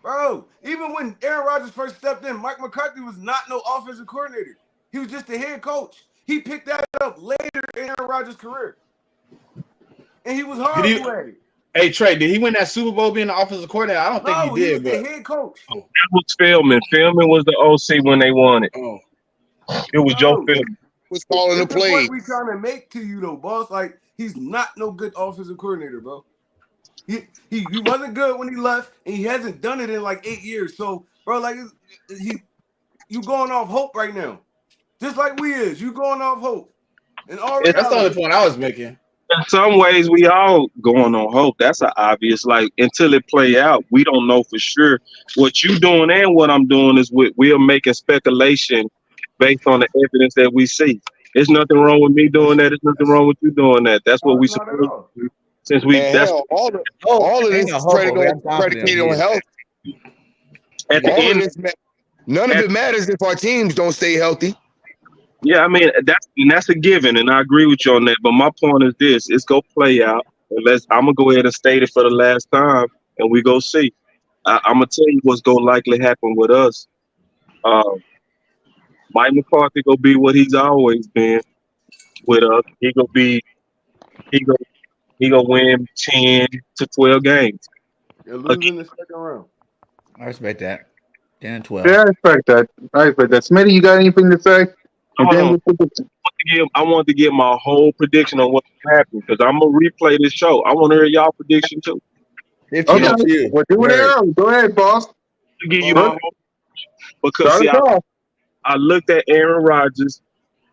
Bro, even when Aaron Rodgers first stepped in, Mike McCarthy was not no offensive coordinator. He was just the head coach. He picked that up later in Aaron Rodgers' career, and he was horrible at it. Hey Trey, did he win that Super Bowl being the offensive coordinator? I don't think he No, did. he was But the head coach. That was Philman. Philman was the OC when they won it. oh, It was Joe No. Philman. Was calling the That's the point plays. we trying to make to you, though, boss. Like, he's not no good offensive coordinator, bro. He wasn't good when he left, and he hasn't done it in like 8 years. So, bro, like, you going off hope right now, just like we is. You going off hope, and all that's the only reality. point I was making. In some ways, we all going on hope. That's an obvious. Like until it play out, we don't know for sure. What you doing and what I'm doing is we're making speculation based on the evidence that we see. There's nothing wrong with me doing that. There's nothing wrong with you doing that. That's what we Not at supposed all. to do. Since we And that's hell, all of ain't this no is hope over there. I'm confident predicated on he is. health. at the All of end. this, none of it matters if our teams don't stay healthy. Yeah, I mean that's a given, and I agree with you on that. But my point is this: it's go play out. I'm gonna go ahead and state it for the last time, and we go see. I'm gonna tell you what's gonna likely happen with us. Mike McCarthy gonna be what he's always been with us. He gonna win 10 to 12 games. You're losing in the second round. I respect that. 10 and 12. Yeah, I respect that. Smitty, you got anything to say? And Hold then on. we'll put the- I want to get my whole prediction on what's happening because I'm gonna replay this show. I want to hear y'all prediction too. 15 Okay, and 2. we're doing it Word. early. Go ahead, boss. To give you my whole because Start see, us off. I looked at Aaron Rodgers,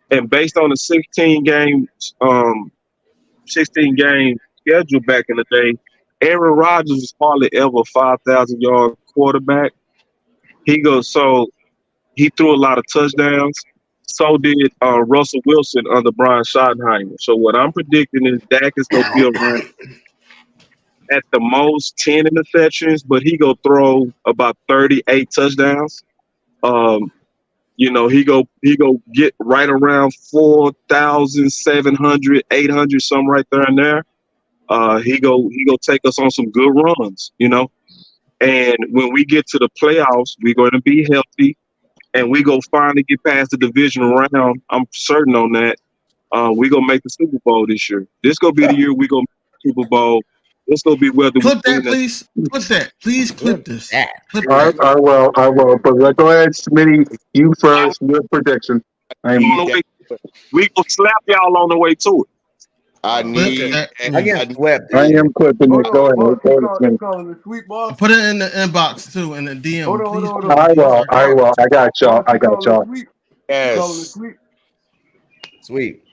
and based on the 16 game schedule back in the day, Aaron Rodgers was hardly ever a 5,000 yard quarterback. He threw a lot of touchdowns. So did Russell Wilson under Brian Schottenheimer. So what I'm predicting is Dak is gonna be around at the most 10 interceptions, but he gonna throw about 38 touchdowns. He go get right around 4,700, 800, something right there and there. He go take us on some good runs, And when we get to the playoffs, we're going to be healthy, and we go finally get past the divisional round. I'm certain on that. We're gonna make the Super Bowl this year. This gonna be the year we gonna make the Super Bowl. This gonna be whether Clip we that, win please. Clip that. Please clip this. Clip I that. will. But go ahead, Smitty. You first. Your prediction. We gonna slap y'all on the way to it. I need. I get swept. I am clipping it. Go ahead. Boss, Go ahead, you Smitty. calling the sweet boss? Put it in the inbox too, in the DM. Hold on, Please hold put on. it in the DM. I will. I got y'all. Boss, I got y'all. You calling the Yes. sweep? Sweep.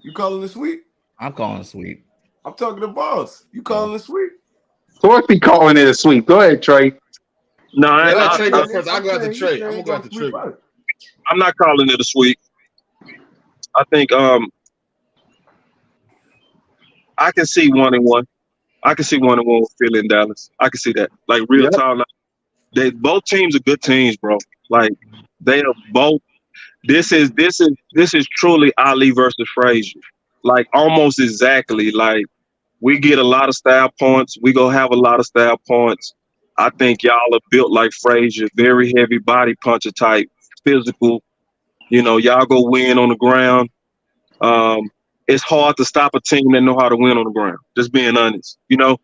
You calling the sweep? I'm calling sweep. I'm talking to boss. You calling the sweep? Of course, be calling it a sweep. Go ahead, Trey. No, Let Trey go I'm first. I'll go after Trey. I'm gonna go after Trey. not calling it a sweep. I think I can see 1-1. I can see 1-1 with Philly and Dallas. I can see that. Like real time. Like, both teams are good teams, bro. Like they are both. This is truly Ali versus Frazier. Like almost exactly. Like we get a lot of style points. We gonna have a lot of style points. I think y'all are built like Frazier, very heavy body puncher type, physical. Y'all go win on the ground. It's hard to stop a team that know how to win on the ground. Just being honest. Y'all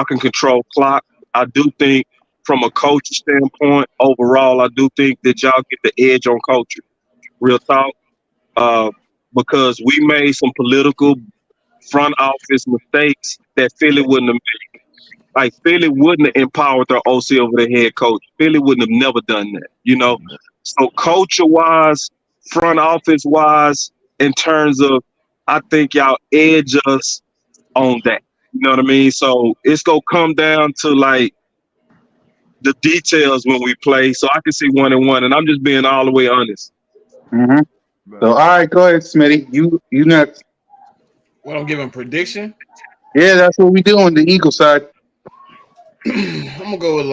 can control clock. I do think from a coaching standpoint, overall, I do think that y'all get the edge on culture. Real talk. Because we made some political front office mistakes that Philly wouldn't have made. Like Philly wouldn't have empowered their OC over their head coach. Philly wouldn't have never done that, So culture-wise, front office-wise, in terms of, I think y'all edge us on that. You know what I mean? So it's gonna come down to like the details when we play. So I can see 1-1, and I'm just being all the way honest. Mm-hmm. So all right, go ahead, Smitty. You next. What I'm giving prediction? Yeah, that's what we do on the Eagle side. I'm gonna go with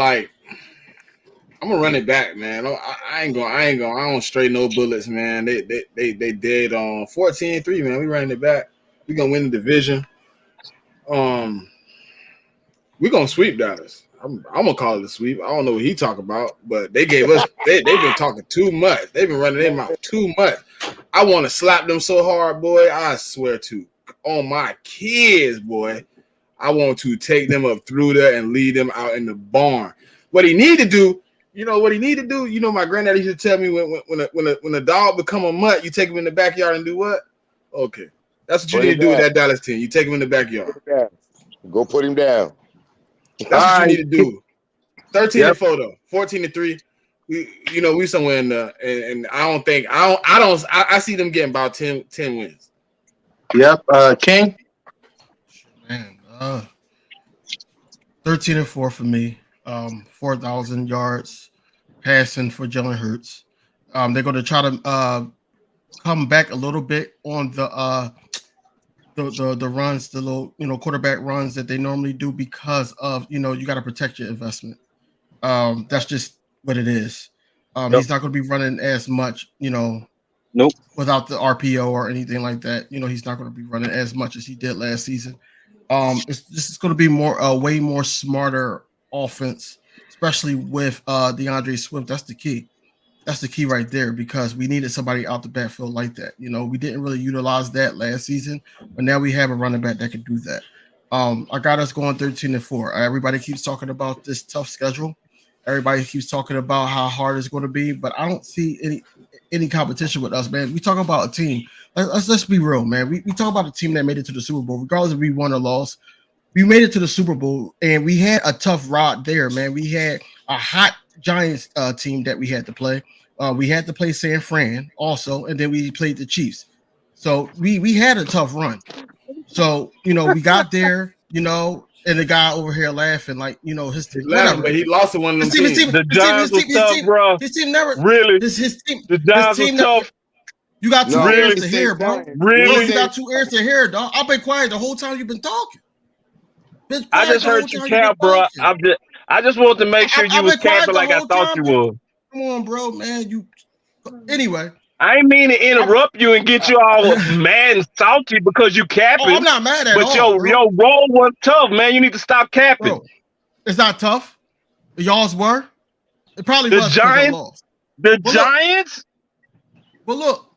I'm gonna run it back, man. I don't stray no bullets, man. They dead on 14-3, man. We running it back. We gonna win the division. We gonna sweep Dallas. I'm gonna call it a sweep. I don't know what he talk about, but they gave us. They've been talking too much. They've been running their mouth too much. I want to slap them so hard, boy. I swear to on my kids, boy. I want to take them up through there and lead them out in the barn. What he need to do, you know what he need to do? You know, my granddaddy used to tell me when a dog become a mutt, you take him in the backyard and do what? Okay. That's what you need to do with that Dallas team. You take him in the backyard. Go put him down. That's what you need to do. 13-4 though. 14-3. We somewhere in the and I see them getting about 10 wins. Yep. King. Man, 13-4 for me. 4,000 yards passing for Jalen Hurts. They're going to try to come back a little bit on the runs, the little quarterback runs that they normally do because of you got to protect your investment. That's just what it is. He's not going to be running as much, Nope. without the RPO or anything like that. He's not going to be running as much as he did last season. This is going to be way more smarter offense, especially with DeAndre Swift. That's the key. That's the key right there, because we needed somebody out the backfield like that. We didn't really utilize that last season, but now we have a running back that can do that. I got us going 13-4. Everybody keeps talking about this tough schedule. Everybody keeps talking about how hard it's going to be, but I don't see any competition with us, man. We talk about a team. Let's be real, man. We talk about a team that made it to the Super Bowl, regardless if we won or lost. We made it to the Super Bowl, and we had a tough ride there, man. We had a hot Giants team that we had to play. We had to play San Fran also, and then we played the Chiefs. So we had a tough run. So, we got there, and the guy over here laughing like, his team. Laughing, but he lost to one of them teams. The Giants was tough, bro. His team never really. His team. The Giants was tough. You got two ears to hear, bro. Really? You got 2 ears to hear, dog. I've been quiet the whole time you've been talking. I just heard you cap, bro. I just wanted to make sure you was capping like I thought you was. Come on, bro, man. Anyway. I ain't mean to interrupt you and get you all mad and salty because you capping. I'm not mad at all. But your role was tough, man. You need to stop capping. Bro, it's not tough. Y'all's were. It probably the was. Giants. The Giants. But look,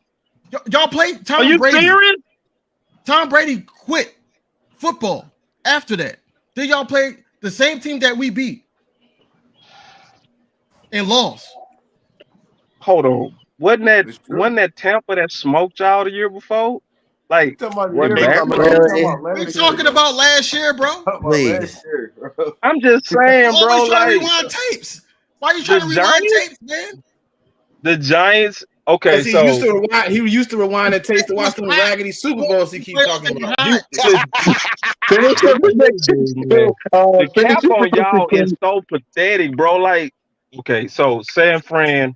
y'all played Tom Brady. Are you serious? Tom Brady quit football after that. Then y'all played the same team that we beat and lost. Hold on. Wasn't that Tampa that smoked y'all the year before? Like, we're talking about last year, bro. I'm just saying, bro. Like, rewind tapes. Why are you trying to rewind tapes, man? The Giants. Okay, so he used to rewind and taste to watch them raggedy Super Bowls he keep talking about. The cap on y'all is so pathetic, bro. Like, okay, so San Fran.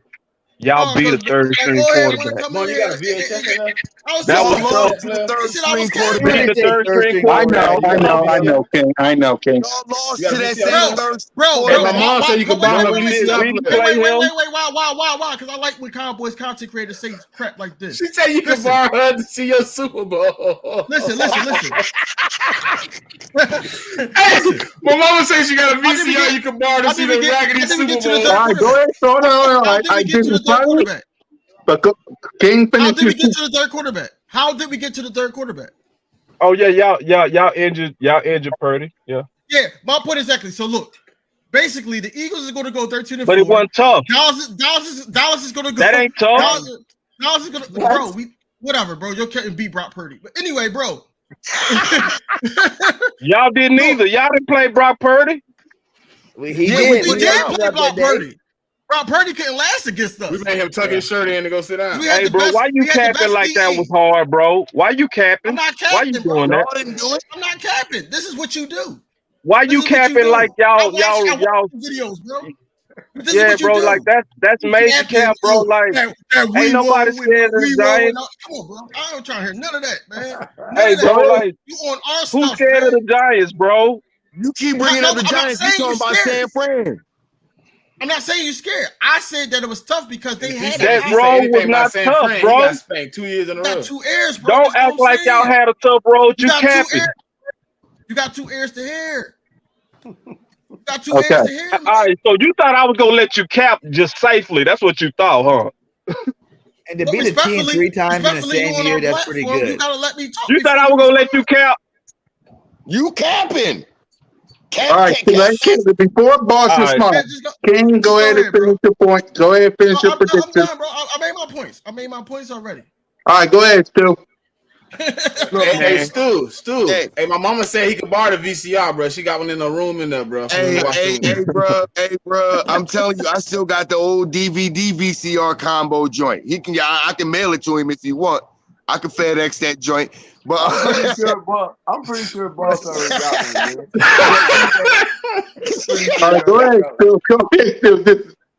Y'all beat a third-string quarterback. Come on, you got a VHS in there? That was tough. The third-string quarterback. I know, King. Y'all lost to that same third. Bro, my mom said you could buy him a VCR. Wait, why? Because I like when Cowboys content creators say crap like this. She said you could borrow her to see your Super Bowl. Listen. Hey, my mama says she got a VCR you can borrow to see the raggedy Super Bowl. All right, go ahead. Hold on. I did the quarterback. But King finished. How did we get to the third quarterback? How did we get to the third quarterback? Oh yeah, y'all injured Purdy. Yeah. Yeah, my point exactly. So look, basically the Eagles is going to go 13-4. But it wasn't tough. Dallas is going to go. That ain't tough. Dallas is going to, bro. Whatever, bro. You're couldn't beat Brock Purdy. But anyway, bro. Y'all didn't either. Y'all didn't play Brock Purdy. We did play Brock Purdy. Brock Purdy couldn't last against us. We made him tuck his shirt in to go sit down. Hey, bro, why you capping like that was hard, bro? Why you capping? I'm not capping. Why you doing that? I'm not capping. This is what you do. Why you capping like y'all videos, bro? Yeah, bro, like that's major cap, bro. Like ain't nobody scared of the Giants. Come on, bro. I don't try to hear none of that, man. Hey, bro, like you on our who's stuff, scared of the Giants, bro? You keep bringing up the Giants. You talking about San Fran? I'm not saying you're scared. I said that it was tough because they had that road was not tough, bro. He got spanked 2 years in a row. 2 ears, bro. Don't act like y'all had a tough road. You capping. You got 2 ears to hear. You got 2 ears to hear. All right, so you thought I was gonna let you cap just safely? That's what you thought, huh? And to beat a team 3 times in the same year, that's pretty good. You gotta let me talk. You thought I was gonna let you cap? You capping. All right, before Boss responds, King, go ahead and finish your point. Go ahead and finish your prediction. I'm done, bro. I made my points. I made my points already. All right, go ahead, Stu. Hey, Stu. Hey, my mama said he could borrow the VCR, bro. She got one in the room in there, bro. Hey, bro. I'm telling you, I still got the old DVD VCR combo joint. I can mail it to him if you want. I can FedEx that joint. But I'm pretty sure Boss already got one, man. All right, go ahead, Stu.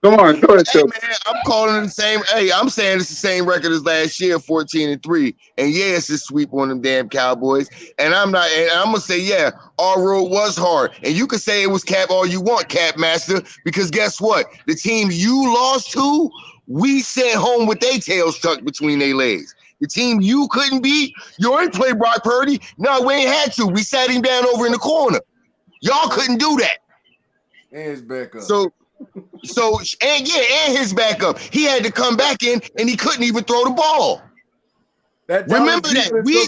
Come on, go ahead, Stu. Hey, man, I'm calling it the same. Hey, I'm saying it's the same record as last year, 14-3. And yeah, it's a sweep on them damn Cowboys. And I'm gonna say, yeah, our road was hard. And you can say it was Cap all you want, Cap Master, because guess what? The team you lost to, we sent home with their tails tucked between their legs. The team you couldn't beat, you already played Brock Purdy. No, we ain't had to. We sat him down over in the corner. Y'all couldn't do that. And his backup. And his backup. He had to come back in, and he couldn't even throw the ball. Remember that. We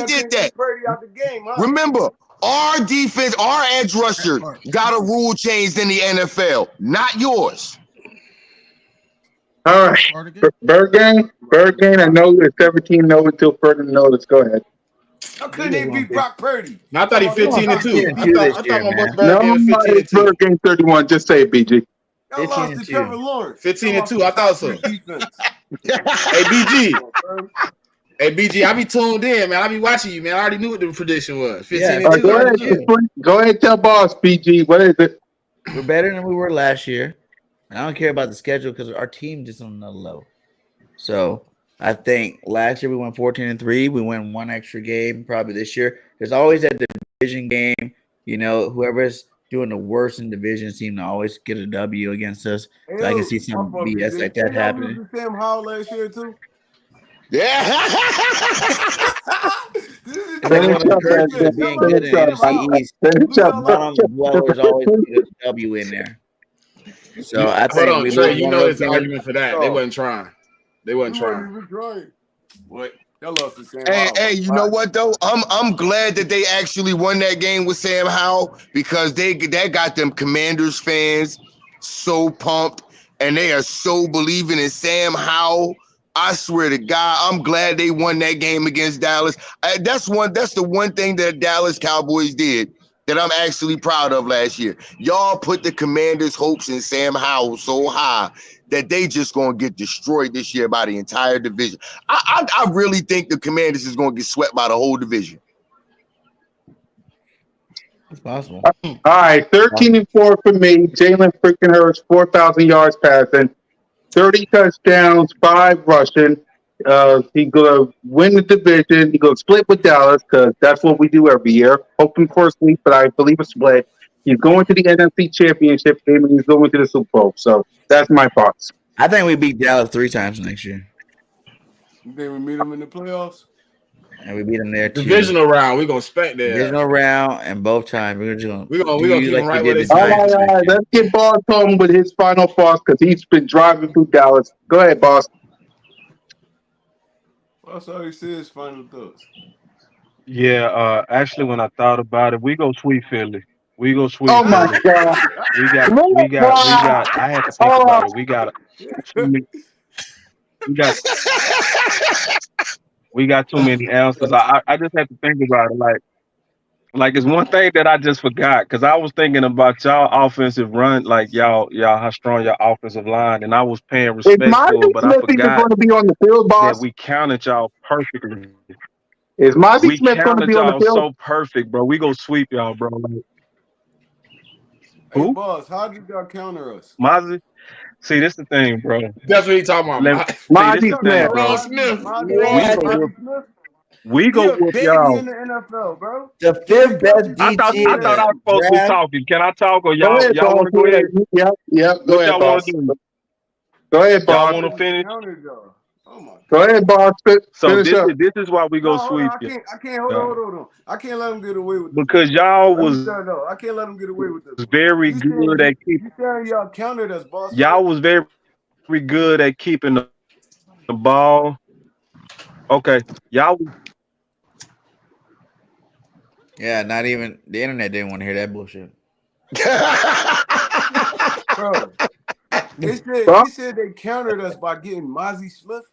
did that. Out the game, huh? Remember, our defense, our edge rusher got a rule changed in the NFL, not yours. All right, Bird Gang. I know it's 17-0 until further notice. Go ahead. I couldn't even beat Brock Purdy. I thought he 15-2. I thought my boy Bird Gang 15-2. Bird Gang 31. Just say it, BG. 15-2. I thought so. Hey, BG, I be tuned in, man. I be watching you, man. I already knew what the prediction was. 15-2. Go ahead, tell Boss, BG. What is it? We're better than we were last year. And I don't care about the schedule because our team just on another level. So I think last year we went 14-3. We win one extra game. Probably this year, there's always that division game. You know, whoever's doing the worst in division seem to always get a W against us. So I can see some BS like that happening. Sam Howell last year too. Yeah. Being good in NFC East. Dwellers always get a W in there. So I think Trey, you know his argument for that. They wasn't trying. What? Lost to Sam Hey, you know what though? I'm glad that they actually won that game with Sam Howell because that got them Commanders fans so pumped and they are so believing in Sam Howell. I swear to God, I'm glad they won that game against Dallas. That's the one thing that Dallas Cowboys did that I'm actually proud of last year. Y'all put the Commanders' hopes in Sam Howell so high that they just gonna get destroyed this year by the entire division. I really think the Commanders is gonna get swept by the whole division. It's possible. All right, 13-4 for me. Jalen freaking Hurts, 4,000 yards passing, 30 touchdowns, 5 rushing. He's gonna win the division. He's gonna split with Dallas because that's what we do every year. Hoping for a sweep, but I believe a split. He's going to the NFC Championship game and he's going to the Super Bowl. So that's my thoughts. I think we beat Dallas 3 times next year. You think we meet them in the playoffs? And we beat them there too. Divisional round, we're gonna spank there. Divisional round, and both times we're gonna keep them right where they all right, let's get Boss home with his final thoughts because he's been driving through Dallas. Go ahead, Boss. That's all he says. Final thoughts. Yeah, actually, when I thought about it, we go sweep Philly. We go sweep. Oh my God! We got. I had to think about it. We got too many answers. I just had to think about it. Like it's one thing that I just forgot because I was thinking about y'all offensive run, like y'all how strong your offensive line, and I was paying respect to it, but I forgot going to be on the field, Boss? that we counted y'all perfectly. Is Mozzie Smith going to be on the field? So perfect, bro. We gonna sweep y'all, bro. Hey, Boss, how did y'all counter us? Mozzie? See, this the thing, bro. That's what he talking about. Mozzie Smith. We go whoop y'all. In the NFL, bro. The 5th best DT. I thought I was supposed to be talking. Can I talk or y'all want to go ahead? Yep. Go ahead, Boss. Go ahead, Boss. Y'all want to finish? Oh my God. Go ahead, Boss. So this is why we go sweep. I can't hold on. I can't let them get away with this. Because y'all was I can't let them get away with this. Very good at keeping. You saying y'all countered us, Boss? Y'all was very good at keeping the The ball. Okay, y'all. Yeah, not even the internet didn't want to hear that bullshit. Bro, Bro? he said they countered us by getting Mozzie Smith.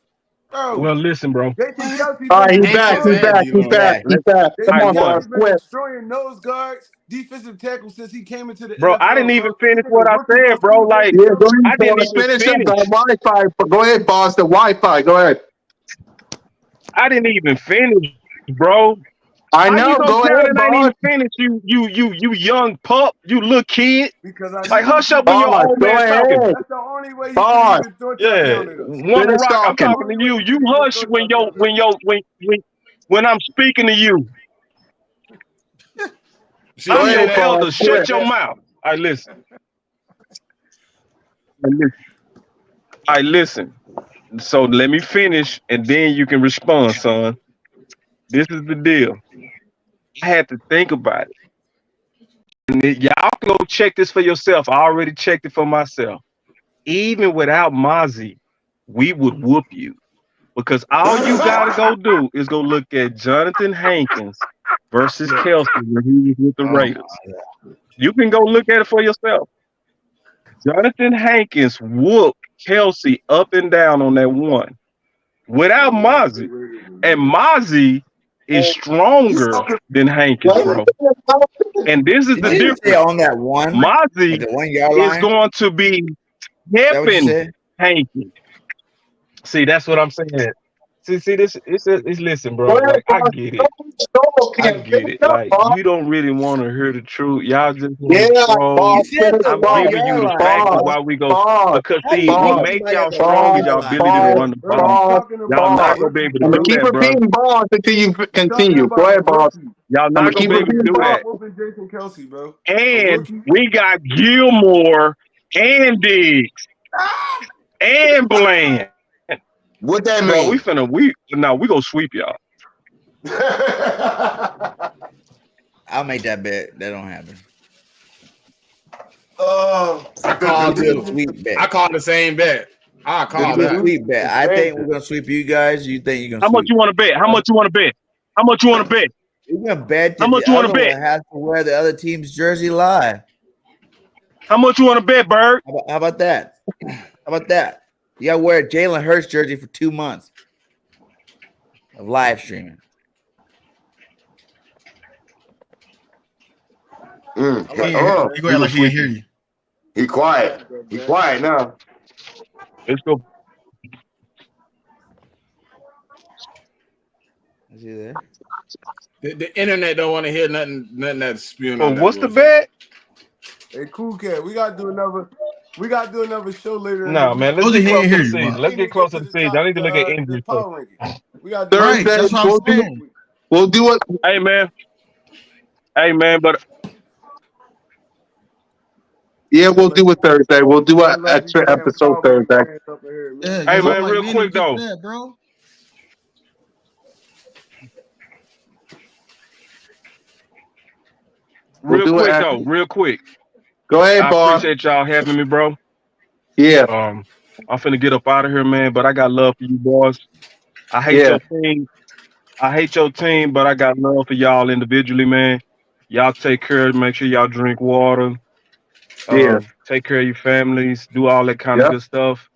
Bro, Well, listen, bro. Jason Kelsey All been right, he's Ain't back. shit He's bad, back. He's D-Lo. back. He's back. Jason Come on, What? bro. Kelsey been Swift. destroying nose guards, defensive tackles since he came into the Bro, I didn't NFL, even bro. finish This what nigga I rookie said, versus bro. Jason Like, Yeah, go Kelsey. ahead, I didn't boss. even Finish up the finish. Wi-Fi. Go ahead, boss. The Wi-Fi. Go ahead. I didn't even finish, bro. I How you know. gonna Go tell ahead, that I ain't boss. even finished? You young pup, you little kid. Because I Like, knew hush up you. when your Boss, old go man talking. ahead. That's the only way you could Boss, even thought y'all Yeah, counted us. Wonder finish Rock, I'm talking. talking Only to way you. you You could even hush thought y'all counted us. when I'm speaking to you. She Go I'm didn't hear your ahead, that. boss. elder. She didn't Shut Swift. hear your that. mouth. I listen. I listen. I listen. So let me finish, and then you can respond, son. This is the deal. I had to think about it. And y'all can go check this for yourself. I already checked it for myself. Even without Mozzie, we would whoop you. Because all you gotta go do is go look at Jonathan Hankins versus Look. Kelsey when he was with the Oh my Raiders. God. You can go look at it for yourself. Jonathan Hankins whooped Kelsey up and down on that one without Mozzie. And Mozzie is stronger than Hankins, bro. And this is Did the you say difference. on that one at Mozzie the 1 yard is line? going to be Is that what you helping said? Hankins. See, that's what I'm saying. See, this it's listen, Go bro. ahead, Like I boss. get it. I get Finish it. up, Like boss. you don't really want to hear the truth. Y'all just want Yeah, to troll. You boss. said Finish, the I'm one boss. giving yard you the line, facts of Boss. boss. why we go. Boss. Because How do see, you what beat Boss. makes somebody at y'all the 1 strong is yard y'all Boss. line, ability to boss? Boss. run the Bro, ball. he's Boss. talking Y'all about a Boss. not gonna be rookie. able to I'm gonna do keep that, bro. repeating boss until you He's talking continue. Go about a ahead, boss. rookie. Y'all I'm not gonna gonna keep be able to repeating do boss. that. Whooping Jason Kelsey, bro. A And rookie. we got Gilmore and Diggs and Bland. What that Bro, we mean? gonna sweep y'all. I'll make that bet. That don't happen. I called It'll be a too. sweep bet. I called the same bet. I It'll called be a that. sweep bet. I think we're gonna sweep you guys. You think you're gonna How much sweep? you want to bet? How much you want to bet? How much you want to bet? You're gonna bet How that much the you want to other bet? one has to wear the other team's jersey live. How much you want to bet, Bird? How about that? How about that? You gotta wear a Jalen Hurts jersey for 2 months of live streaming. You go ahead like he didn't hear you. He quiet. He quiet now. Let's go. Is he there? The internet don't want to hear nothing that's spewing Well, on that what's the bullshit. bet? Hey, cool cat. We gotta do another show later in the No, man. week. Let's Told you get he close ain't to hear the you, season. boss. Let's We need get to close get to to the the season. I top, need to look at the injuries first. power ranking. We gotta do Right, Thursday, that's what I we'll was do. saying. We'll do it. Hey, man. Hey, man. But Yeah, we'll do it Thursday. We'll do an let these extra damn episode Cowboys Thursday. fans up in here, Yeah, man. hey, because I'm man. like, Real we didn't even quick get to though. that, bro. We'll do it. Real quick. Go ahead, I boss. appreciate y'all having me, bro. Yeah, I'm finna get up out of here, man. But I got love for you, boys. I hate yeah, your team. I hate your team, but I got love for y'all individually, man. Y'all take care. Make sure y'all drink water. yeah, Take care of your families. Do all that kind of yep, good stuff.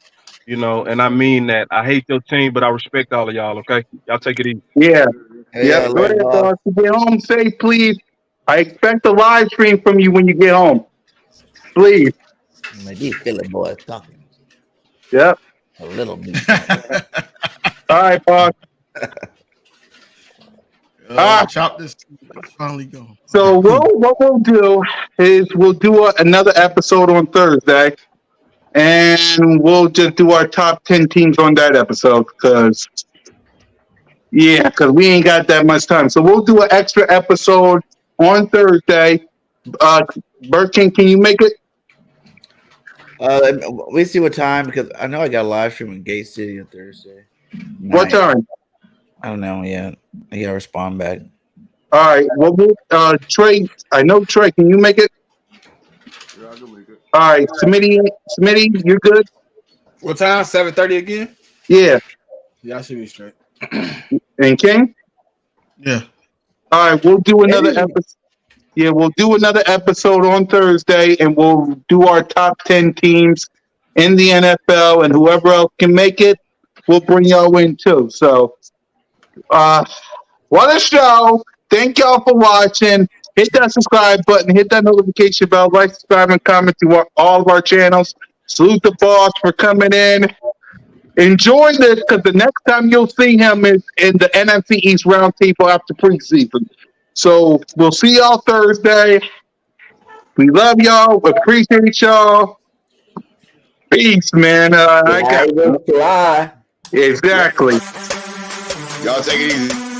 And Yes, I sir. mean that. I hate your team, but I respect all of y'all. Okay, y'all take it easy. yeah, Hey, yep. Go look, ahead, boss. boss. You get home safe, please. I expect a live stream from you when you get home, please. Like these Philly boys talking Yep. a little bit. All right, boss. Chop this. Let's finally go. All So right, cool. what we'll do is we'll do another episode on Thursday, and we'll just do our top 10 teams on that episode because we ain't got that much time. So we'll do an extra episode on Thursday. Birkin, can you make it? We see what time because I know I got a live stream in Gate City on Thursday. What Night. time? I don't know yet. I gotta respond back. All right. Well, Trey. I know Trey. Can you make it? Yeah, I can make it. All right, Smitty, you're good. What time? 7:30 again? Yeah. Y'all should be straight. And King. Yeah. All right, we'll do another episode. Yeah, we'll do another episode on Thursday, and we'll do our top 10 teams in the NFL, and whoever else can make it, we'll bring y'all in too. So, what a show! Thank y'all for watching. Hit that subscribe button, hit that notification bell, like, subscribe, and comment to all of our channels. Salute the boss for coming in. Enjoy this, because the next time you'll see him is in the NFC East Roundtable after preseason. So we'll see y'all Thursday. We love y'all. We appreciate y'all. Peace, man. I got fly. exactly. Y'all take it easy.